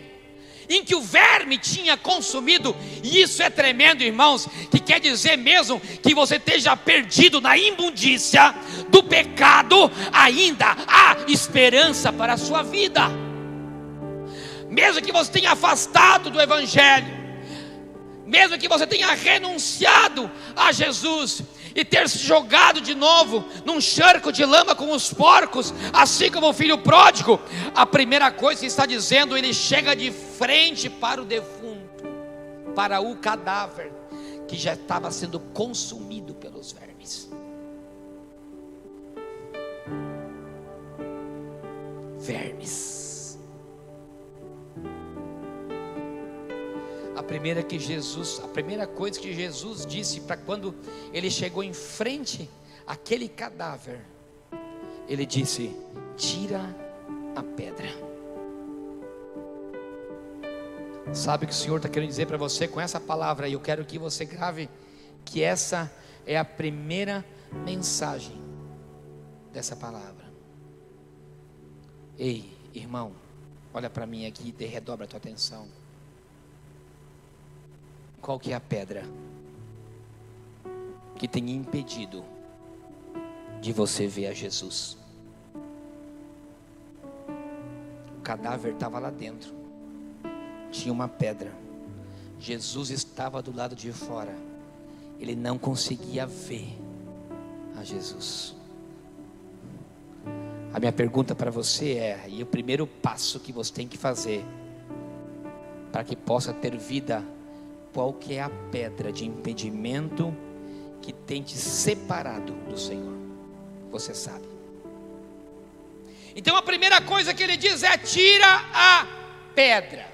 em que o verme tinha consumido, e isso é tremendo, irmãos, que quer dizer mesmo que você esteja perdido na imundícia do pecado, ainda há esperança para a sua vida. Mesmo que você tenha afastado do Evangelho, mesmo que você tenha renunciado a Jesus e ter se jogado de novo num charco de lama com os porcos, assim como o filho pródigo, a primeira coisa que está dizendo, ele chega de frente para o defunto, para o cadáver que já estava sendo consumido pelos vermes. Vermes. A primeira coisa que Jesus disse para quando ele chegou em frente àquele cadáver, ele disse: tira a pedra. Sabe o que o Senhor está querendo dizer para você com essa palavra? E eu quero que você grave que essa é a primeira mensagem dessa palavra. Ei, irmão, olha para mim aqui e redobra a tua atenção. Qual que é a pedra que tem impedido de você ver a Jesus? O cadáver estava lá dentro, tinha uma pedra. Jesus estava do lado de fora, ele não conseguia ver a Jesus. A minha pergunta para você é, e o primeiro passo que você tem que fazer para que possa ter vida, qual que é a pedra de impedimento que tem te separado do Senhor? Você sabe. Então a primeira coisa que ele diz é: tira a pedra.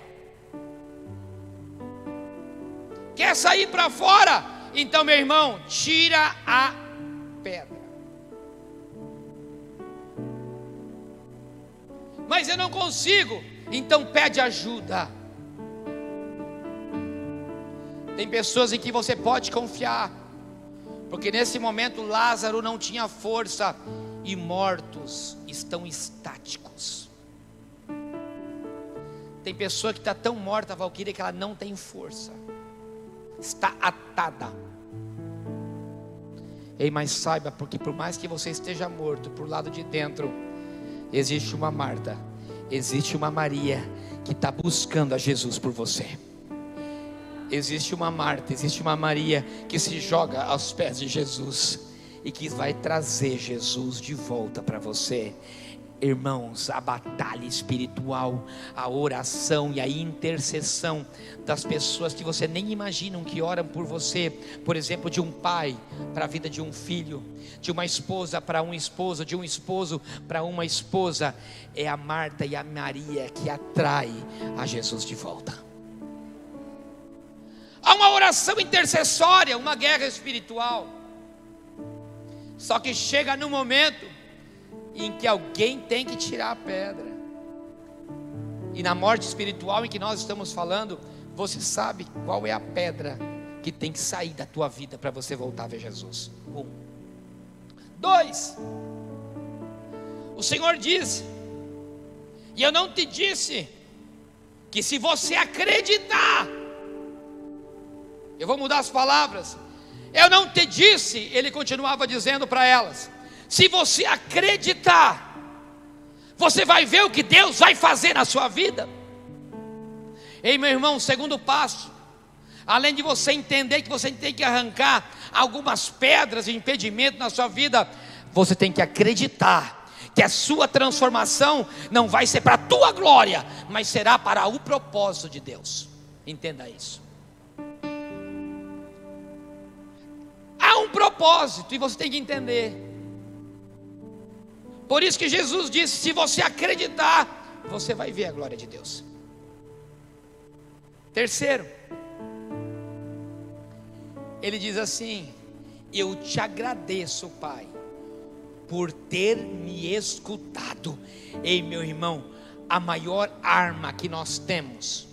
Quer sair para fora? Então, meu irmão, tira a pedra. Mas eu não consigo. Então pede ajuda. Tem pessoas em que você pode confiar, porque nesse momento Lázaro não tinha força e mortos estão estáticos. Tem pessoa que está tão morta, Valquíria, que ela não tem força, está atada. Ei, mas saiba, porque por mais que você esteja morto, por lado de dentro existe uma Marta, existe uma Maria que está buscando a Jesus por você. Existe uma Marta, existe uma Maria que se joga aos pés de Jesus e que vai trazer Jesus de volta para você. Irmãos, a batalha espiritual, a oração e a intercessão das pessoas que você nem imaginam que oram por você, por exemplo, de um pai para a vida de um filho, de uma esposa para um esposo, de um esposo para uma esposa, é a Marta e a Maria que atrai a Jesus de volta. Há uma oração intercessória, uma guerra espiritual. Só que chega num momento em que alguém tem que tirar a pedra. E na morte espiritual em que nós estamos falando, você sabe qual é a pedra que tem que sair da tua vida para você voltar a ver Jesus. 1. 2. O Senhor disse: e eu não te disse que se você acreditar, eu vou mudar as palavras, eu não te disse, ele continuava dizendo para elas, se você acreditar, você vai ver o que Deus vai fazer na sua vida. Ei, meu irmão, o segundo passo, além de você entender que você tem que arrancar algumas pedras e impedimento na sua vida, você tem que acreditar que a sua transformação não vai ser para a tua glória, mas será para o propósito de Deus. Entenda isso. Há um propósito e você tem que entender. Por isso que Jesus disse: se você acreditar, você vai ver a glória de Deus. Terceiro, ele diz assim: eu te agradeço, Pai, por ter me escutado. Ei, meu irmão, a maior arma que nós temos,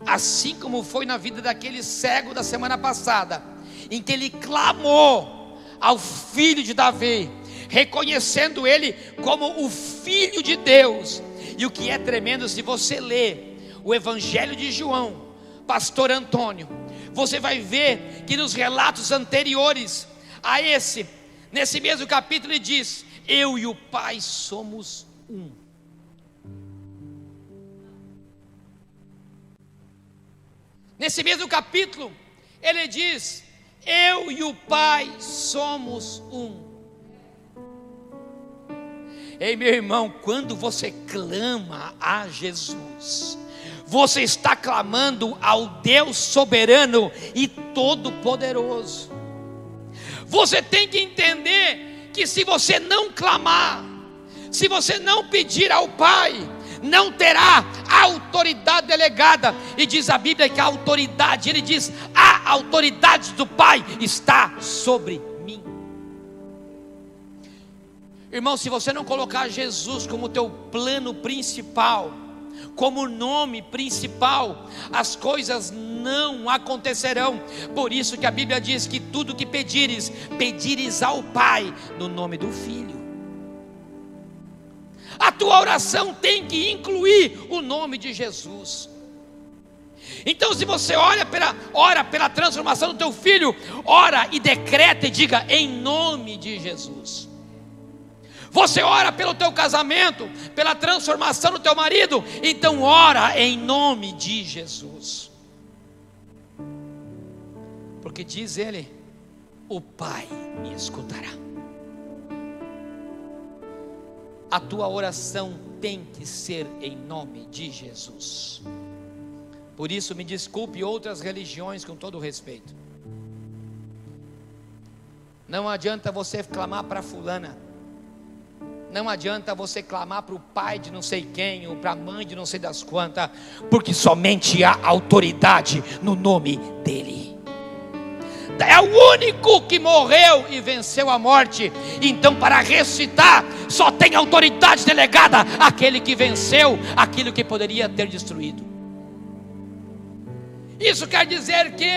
assim como foi na vida daquele cego da semana passada, em que ele clamou ao filho de Davi, reconhecendo ele como o Filho de Deus. E o que é tremendo, se você ler o Evangelho de João, pastor Antônio, você vai ver que nos relatos anteriores a esse, nesse mesmo capítulo ele diz: eu e o Pai somos um. Nesse mesmo capítulo ele diz: eu e o Pai somos um. Ei, meu irmão, quando você clama a Jesus, você está clamando ao Deus soberano e todo-poderoso. Você tem que entender que se você não clamar, se você não pedir ao Pai, não terá a autoridade delegada. E diz a Bíblia que a autoridade, ele diz, a autoridade do Pai está sobre mim. Irmão, se você não colocar Jesus como teu plano principal, como nome principal, as coisas não acontecerão. Por isso que a Bíblia diz que tudo que pedires, pedires ao Pai no nome do Filho. A tua oração tem que incluir o nome de Jesus. Então, se você ora pela transformação do teu filho, ora e decreta e diga: em nome de Jesus. Você ora pelo teu casamento, pela transformação do teu marido, então ora em nome de Jesus. Porque diz ele: o Pai me escutará. A tua oração tem que ser em nome de Jesus. Por isso, me desculpe outras religiões, com todo o respeito, não adianta você clamar para fulana, não adianta você clamar para o pai de não sei quem, ou para a mãe de não sei das quantas, porque somente há autoridade no nome dele. É o único que morreu e venceu a morte. Então, para ressuscitar, só tem autoridade delegada àquele que venceu aquilo que poderia ter destruído. Isso quer dizer que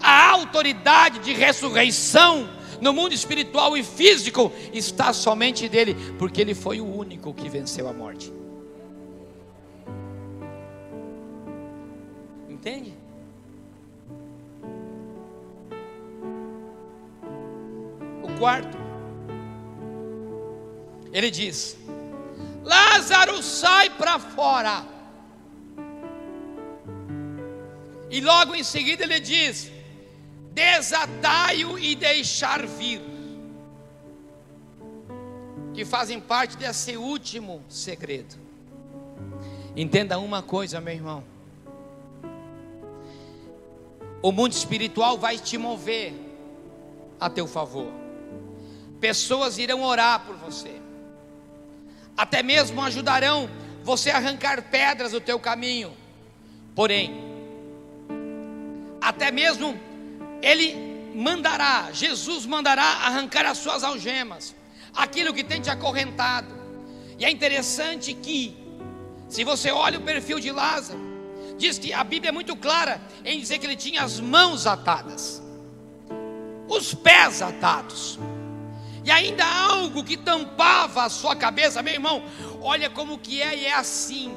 a autoridade de ressurreição no mundo espiritual e físico está somente dele, porque ele foi o único que venceu a morte. Entende? O quarto, ele diz: Lázaro, sai para fora. E logo em seguida ele diz: desatai-o e deixar vir. que fazem parte desse último segredo. Entenda uma coisa, meu irmão: o mundo espiritual vai te mover a teu favor. Pessoas irão orar por você, até mesmo ajudarão você a arrancar pedras do teu caminho. Porém, até mesmo Jesus mandará arrancar as suas algemas, aquilo que tem te acorrentado. E é interessante que, se você olha o perfil de Lázaro, diz que a Bíblia é muito clara em dizer que ele tinha as mãos atadas, os pés atados, e ainda algo que tampava a sua cabeça. Meu irmão, olha como que é, e é assim.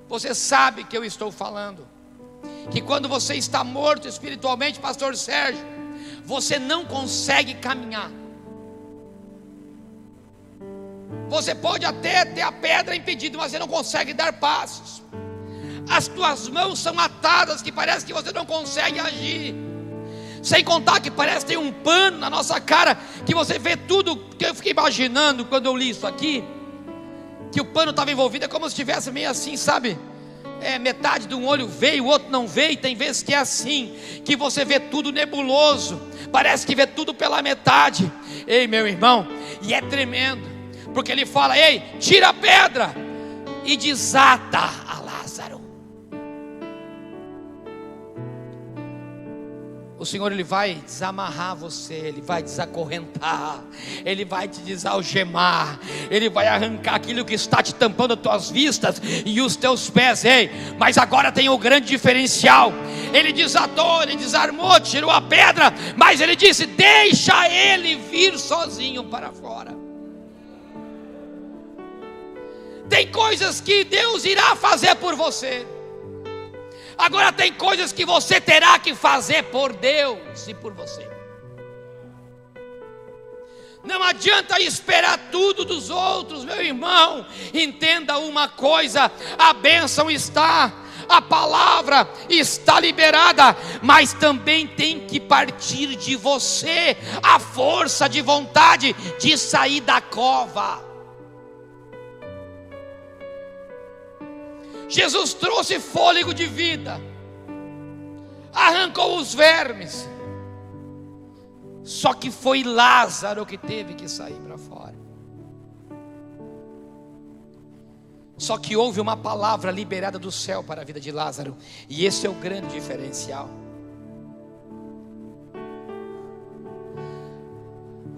Você sabe que eu estou falando que quando você está morto espiritualmente, pastor Sérgio, você não consegue caminhar. Você pode até ter a pedra impedida, mas você não consegue dar passos. As tuas mãos são atadas, que parece que você não consegue agir. Sem contar que parece que tem um pano na nossa cara, que você vê tudo. Que eu fiquei imaginando quando eu li isso aqui, que o pano estava envolvido, é como se estivesse meio assim, sabe? Metade de um olho veio, o outro não veio. Tem vezes que é assim, que você vê tudo nebuloso, parece que vê tudo pela metade. Ei, meu irmão, e é tremendo, porque ele fala: ei, tira a pedra, e desata a Lázaro. O Senhor, Ele vai desamarrar você, Ele vai desacorrentar, Ele vai te desalgemar, Ele vai arrancar aquilo que está te tampando as tuas vistas e os teus pés. Ei, mas agora tem o grande diferencial: Ele desatou, Ele desarmou, tirou a pedra, mas Ele disse: deixa ele vir sozinho para fora. Tem coisas que Deus irá fazer por você. Agora tem coisas que você terá que fazer por Deus e por você. Não adianta esperar tudo dos outros, meu irmão. Entenda uma coisa: a bênção está, a palavra está liberada, mas também tem que partir de você a força de vontade de sair da cova. Jesus trouxe fôlego de vida, arrancou os vermes, só que foi Lázaro que teve que sair para fora. Só que houve uma palavra liberada do céu para a vida de Lázaro, e esse é o grande diferencial.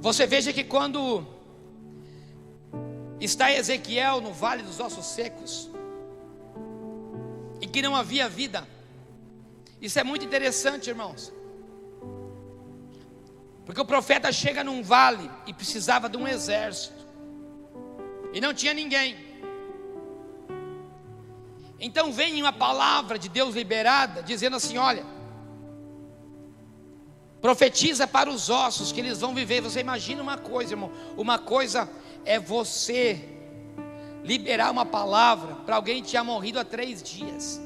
Você veja que quando está Ezequiel no vale dos ossos secos, e que não havia vida. Isso é muito interessante, irmãos, porque o profeta chega num vale e precisava de um exército, e não tinha ninguém. Então vem uma palavra de Deus liberada, dizendo assim: olha, profetiza para os ossos que eles vão viver. Você imagina uma coisa, irmão, uma coisa é você liberar uma palavra para alguém que tinha morrido há 3 dias.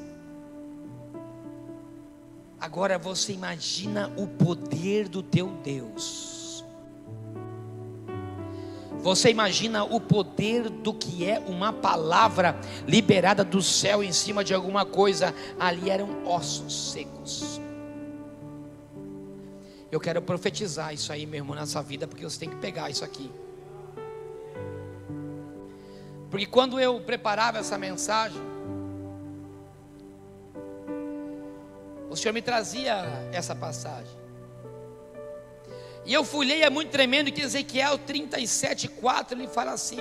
Agora você imagina o poder do teu Deus. Você imagina o poder do que é uma palavra liberada do céu em cima de alguma coisa. Ali eram ossos secos. Eu quero profetizar isso aí, meu irmão, nessa vida, porque você tem que pegar isso aqui. Porque quando eu preparava essa mensagem, o Senhor me trazia essa passagem, e eu fui ler, é muito tremendo, que Ezequiel 37:4, ele fala assim: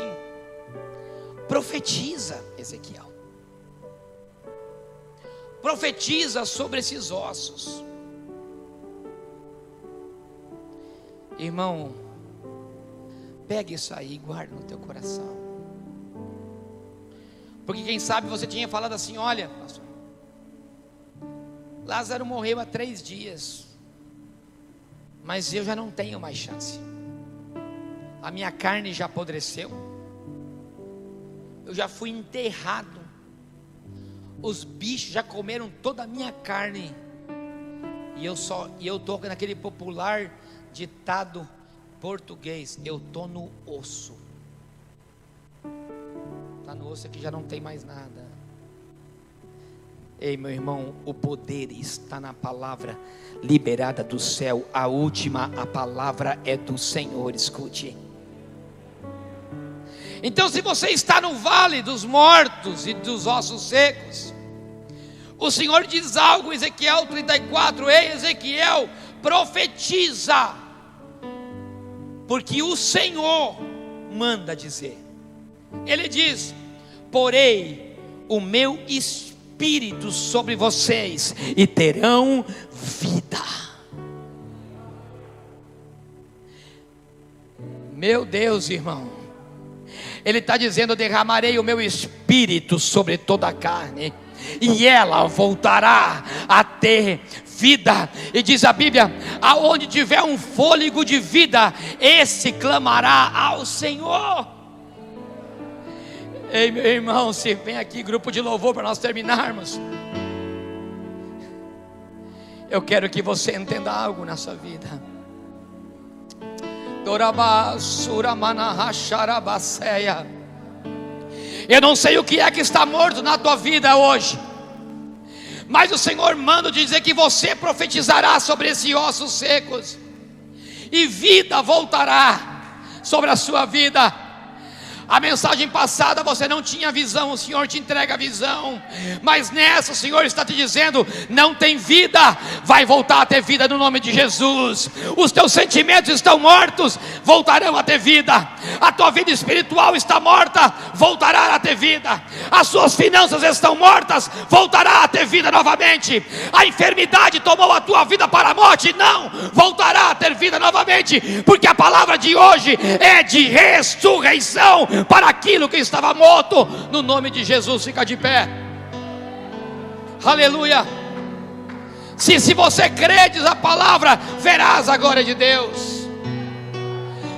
profetiza, Ezequiel, profetiza sobre esses ossos. Irmão, pegue isso aí e guarde no teu coração. Porque quem sabe você tinha falado assim: olha, pastor, Lázaro morreu há 3 dias, mas eu já não tenho mais chance. A minha carne já apodreceu, eu já fui enterrado, os bichos já comeram toda a minha carne, e eu estou naquele popular ditado: português, eu estou no osso. Está no osso aqui, já não tem mais nada. Ei, meu irmão, o poder está na palavra liberada do céu. A última, a palavra é do Senhor, escute. Então, se você está no vale dos mortos e dos ossos secos, o Senhor diz algo em Ezequiel 34: ei, Ezequiel, profetiza, porque o Senhor manda dizer. Ele diz: porei o meu espírito sobre vocês e terão vida. Meu Deus, irmão, Ele está dizendo: derramarei o meu espírito sobre toda a carne, e ela voltará a ter vida. E diz a Bíblia: aonde tiver um fôlego de vida, esse clamará ao Senhor. Ei, meu irmão, se vem aqui grupo de louvor para nós terminarmos. Eu quero que você entenda algo nessa vida. Eu não sei o que é que está morto na tua vida hoje, mas o Senhor manda dizer que você profetizará sobre esses ossos secos, e vida voltará sobre a sua vida. A mensagem passada você não tinha visão, o Senhor te entrega a visão, mas nessa o Senhor está te dizendo: não tem vida, vai voltar a ter vida no nome de Jesus. Os teus sentimentos estão mortos, voltarão a ter vida. A tua vida espiritual está morta, voltará a ter vida. As suas finanças estão mortas, voltará a ter vida novamente. A enfermidade tomou a tua vida para a morte, não, voltará a ter vida novamente, porque a palavra de hoje é de ressurreição para aquilo que estava morto. No nome de Jesus, fica de pé. Aleluia. Se você credes a palavra, verás a glória de Deus.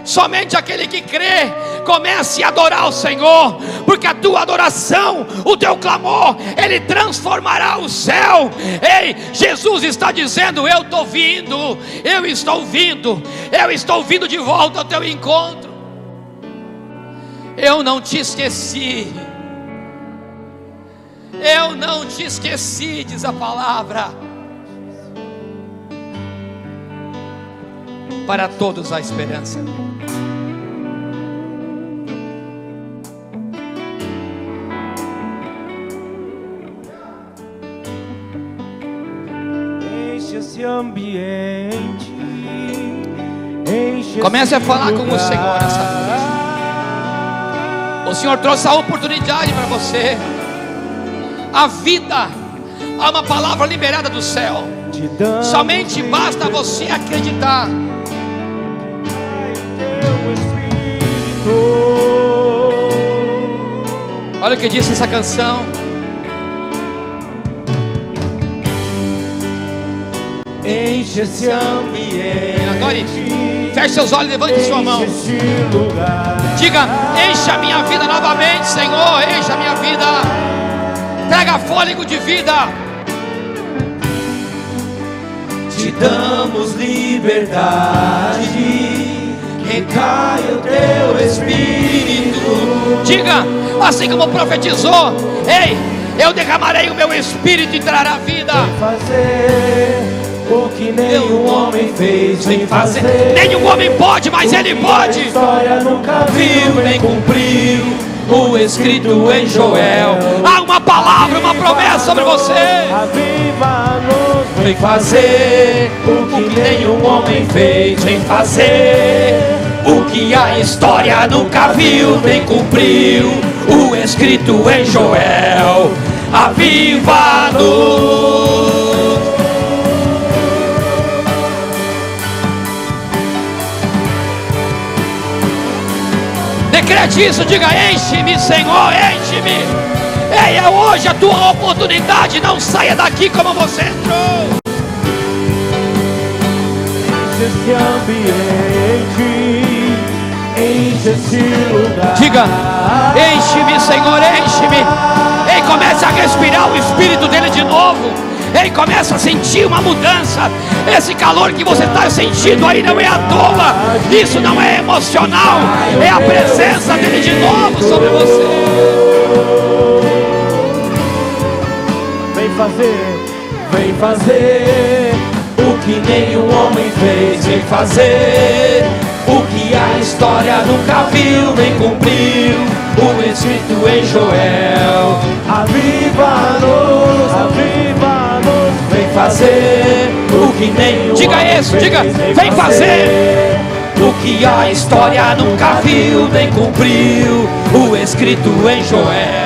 Somente aquele que crê, comece a adorar o Senhor, porque a tua adoração, o teu clamor, ele transformará o céu. Ei, Jesus está dizendo: eu estou vindo, eu estou vindo de volta ao teu encontro. Eu não te esqueci, eu não te esqueci, diz a palavra. Para todos há esperança. Enche esse ambiente, comece a falar com o Senhor essa noite. O Senhor trouxe a oportunidade para você. A vida há uma palavra liberada do céu. Somente basta você acreditar. Olha o que diz essa canção. Enche esse ambiente. Agora feche seus olhos e levante sua mão. Diga: enche a minha vida novamente, Senhor. Enche a minha vida. Traga fôlego de vida. Te damos liberdade, recai o teu espírito. Diga, assim como profetizou: ei, eu derramarei o meu espírito e trará vida. Vem fazer o que nenhum homem fez. Vem fazer. Nenhum homem pode, mas ele pode. A história nunca viu nem cumpriu o escrito em Joel. Há uma palavra, uma promessa sobre você. Aviva-nos, vem fazer o que nenhum homem fez. Vem fazer o que a história nunca viu nem cumpriu o escrito em Joel. Aviva-nos. Decrete isso, diga: enche-me, Senhor, enche-me. Ei, é hoje a tua oportunidade. Não saia daqui como você entrou. Enche esse ambiente, enche esse lugar. Diga: enche-me, Senhor, enche-me. Ei, comece a respirar o Espírito dele de novo. Ei, começa a sentir uma mudança. Esse calor que você está sentindo aí não é à toa. Isso não é emocional. É a presença dele de novo sobre você. Vem fazer o que nenhum homem fez. Vem fazer o que a história nunca viu nem cumpriu. O escrito em Joel. Aviva-nos, aviva-nos. Vem fazer o que nenhum Diga homem isso, fez. diga, vem fazer o que a história nunca viu nem cumpriu. O escrito em Joel.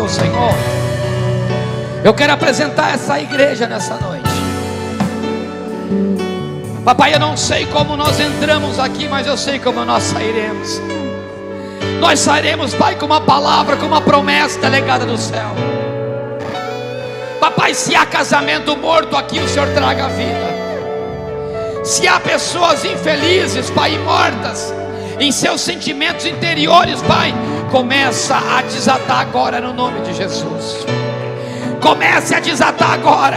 Senhor, eu quero apresentar essa igreja nessa noite. Papai, eu não sei como nós entramos aqui, mas eu sei como nós sairemos. Nós sairemos, Pai, com uma palavra, com uma promessa delegada do céu. Papai, se há casamento morto aqui, o Senhor traga a vida. Se há pessoas infelizes, Pai, mortas em seus sentimentos interiores, Pai, começa a desatar agora no nome de Jesus. Comece a desatar agora.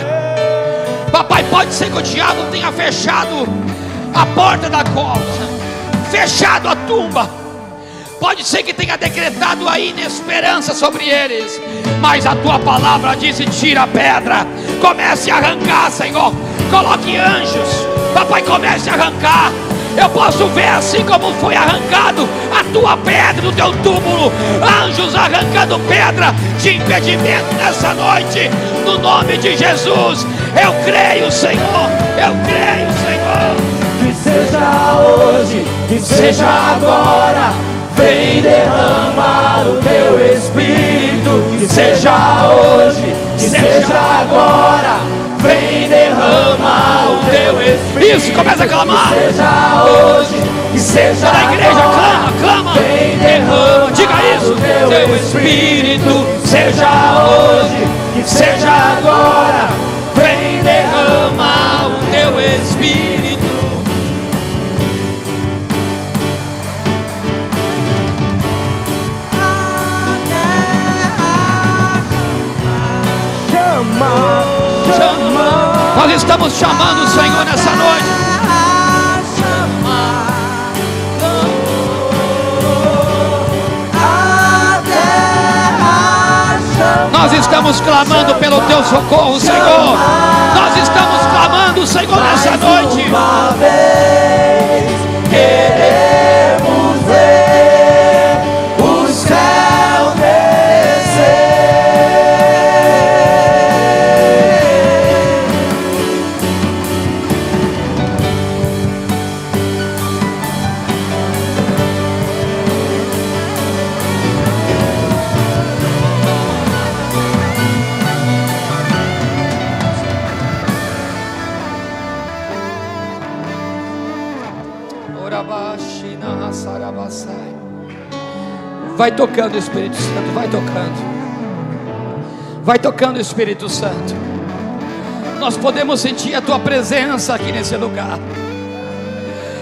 Papai, pode ser que o diabo tenha fechado a porta da cova, fechado a tumba. Pode ser que tenha decretado a inesperança sobre eles, mas a tua palavra diz: tira a pedra. Comece a arrancar, Senhor. Coloque anjos, papai, comece a arrancar. Eu posso ver assim como foi arrancado a tua pedra do teu túmulo. Anjos arrancando pedra de impedimento nessa noite, no nome de Jesus. Eu creio, Senhor, eu creio, Senhor. Que seja hoje, que seja agora. Vem derramar o teu Espírito. Que seja hoje, que seja agora. Vem derramar o teu Espírito. Isso, começa a clamar. Que seja hoje, que seja na igreja, agora. clama. Vem derramar diga isso, o teu Espírito. Que seja hoje, que seja agora. Vem derramar o teu Espírito. Nós estamos chamando o Senhor nessa noite. Nós estamos clamando pelo teu socorro, Senhor. Nós estamos clamando, Senhor, nessa noite. Uma vez queremos ver o céu descer. Vai tocando o Espírito Santo, vai tocando. Vai tocando o Espírito Santo. Nós podemos sentir a tua presença aqui nesse lugar.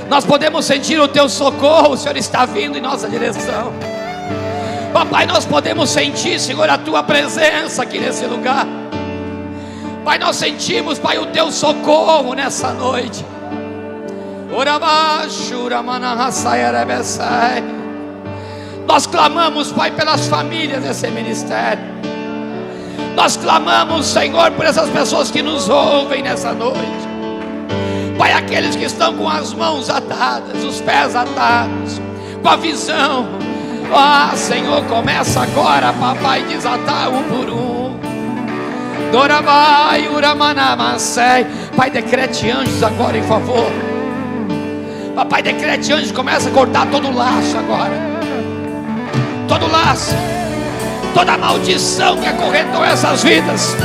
Nós podemos sentir o teu socorro. O Senhor está vindo em nossa direção. Papai, nós podemos sentir, Senhor, a tua presença aqui nesse lugar. Pai, nós sentimos, Pai, o teu socorro nessa noite. Nós clamamos, Pai, pelas famílias desse ministério. Nós clamamos, Senhor, por essas pessoas que nos ouvem nessa noite. Pai, aqueles que estão com as mãos atadas, os pés atados, com a visão. Ah, Senhor, começa agora, papai, desatar um por um. Dorabai, Uramanamasei. Pai, decrete anjos agora em favor. Papai, decrete anjos, começa a cortar todo o laço agora. Todo laço, toda maldição que acorrentou essas vidas,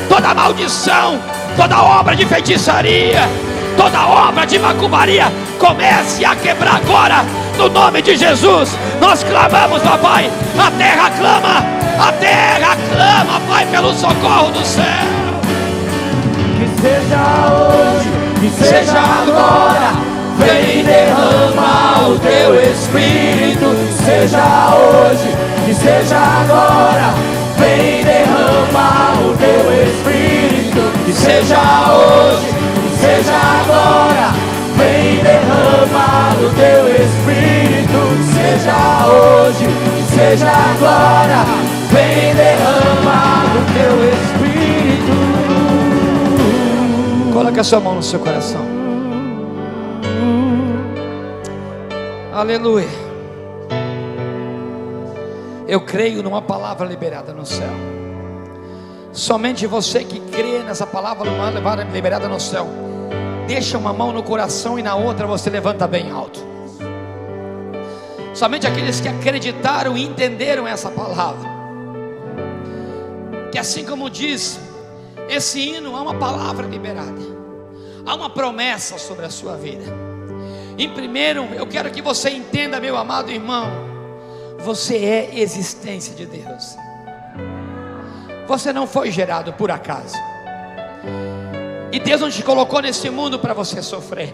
toda maldição, toda obra de feitiçaria, toda obra de macumbaria, comece a quebrar agora, no nome de Jesus. Nós clamamos, papai, a terra clama, Pai, pelo socorro do céu. Que seja hoje, que seja agora. o teu Espírito, seja hoje, que seja agora. Vem derramar o teu Espírito, que seja hoje, que seja agora. Vem derramar o teu Espírito, que seja hoje, que seja agora. Vem derramar o teu Espírito. Coloque a sua mão no seu coração. Aleluia. Eu creio numa palavra liberada no céu. Somente você que crê nessa palavra liberada no céu, deixa uma mão no coração e na outra você levanta bem alto. Somente aqueles que acreditaram e entenderam essa palavra, que assim como diz esse hino, há uma palavra liberada, há uma promessa sobre a sua vida. Em primeiro, eu quero que você entenda, meu amado irmão, você é existência de Deus. Você não foi gerado por acaso. E Deus não te colocou nesse mundo para você sofrer.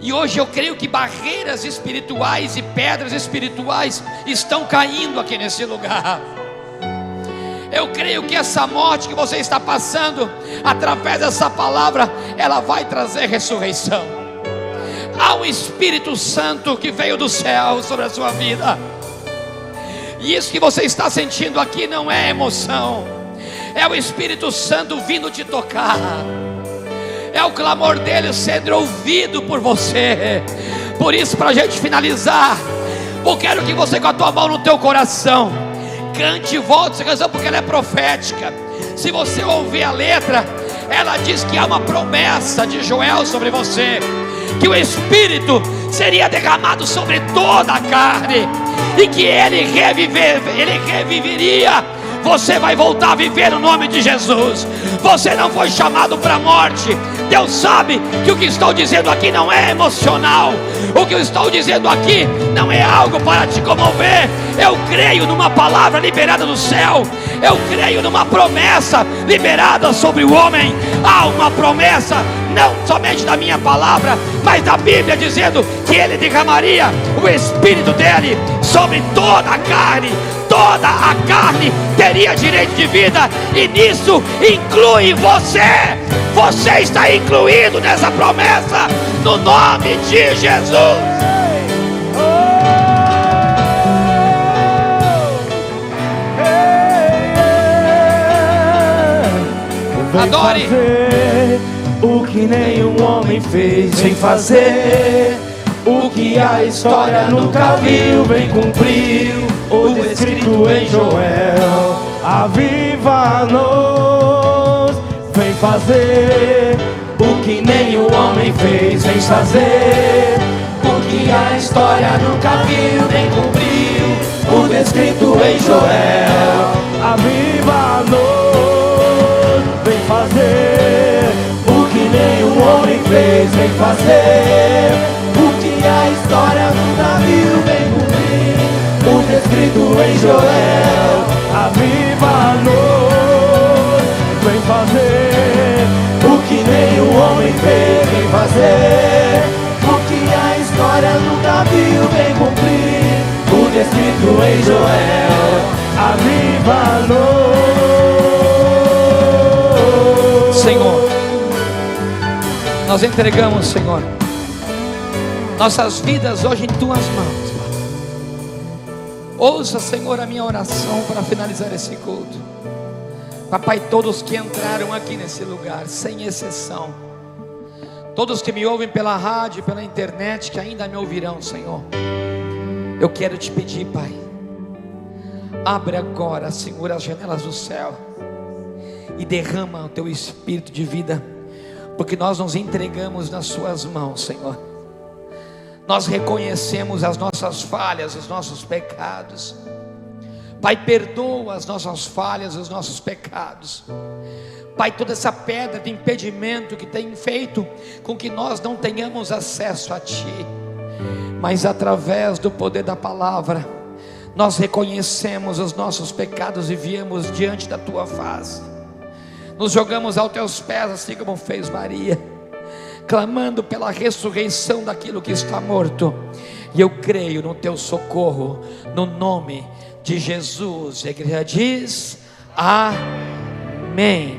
E hoje eu creio que barreiras espirituais e pedras espirituais estão caindo aqui nesse lugar. Eu creio que essa morte que você está passando, através dessa palavra, ela vai trazer ressurreição. Há um Espírito Santo que veio do céu sobre a sua vida. E isso que você está sentindo aqui não é emoção, é o Espírito Santo vindo te tocar. É o clamor dele sendo ouvido por você. Por isso, para a gente finalizar, eu quero que você, com a tua mão no teu coração, cante e volte essa canção, porque ela é profética. Se você ouvir a letra, ela diz que há uma promessa de Joel sobre você, que o Espírito seria derramado sobre toda a carne, e que ele reviveria. Você vai voltar a viver no nome de Jesus. Você não foi chamado para a morte. Deus sabe que o que estou dizendo aqui não é emocional. O que eu estou dizendo aqui não é algo para te comover. Eu creio numa palavra liberada do céu. Eu creio numa promessa liberada sobre o homem. Há uma promessa, não somente da minha palavra, mas da Bíblia, dizendo que ele derramaria o Espírito dele sobre toda a carne. Toda a carne teria direito de vida, e nisso inclui você. Você está incluído nessa promessa, no nome de Jesus. Adore. O que nenhum homem fez, vem fazer o que a história nunca viu, vem cumprir o descrito em Joel. Aviva-nos, vem fazer o que nenhum homem fez, vem fazer o que a história nunca viu, vem cumprir o descrito em Joel. Aviva-nos, vem fazer o que nenhum homem fez, vem fazer o que a história nunca viu, vem cumprir o descrito em Joel. Aviva-nos, vem fazer o que nenhum homem fez, vem fazer o que a história nunca viu, vem cumprir o descrito em Joel. Aviva-nos. Senhor, nós entregamos, Senhor, nossas vidas hoje em tuas mãos. Ouça, Senhor, a minha oração para finalizar esse culto. Papai, todos que entraram aqui nesse lugar, sem exceção, todos que me ouvem pela rádio, pela internet, que ainda me ouvirão, Senhor, eu quero te pedir, Pai, abre agora, Senhor, as janelas do céu e derrama o teu Espírito de vida, porque nós nos entregamos nas suas mãos, Senhor. Nós reconhecemos as nossas falhas, os nossos pecados. Pai, perdoa as nossas falhas, os nossos pecados. Pai, toda essa pedra de impedimento que tem feito com que nós não tenhamos acesso a Ti, mas através do poder da palavra, nós reconhecemos os nossos pecados e viemos diante da Tua face. Nos jogamos aos Teus pés, assim como fez Maria, clamando pela ressurreição daquilo que está morto. e eu creio no teu socorro, no nome de Jesus. A igreja diz amém.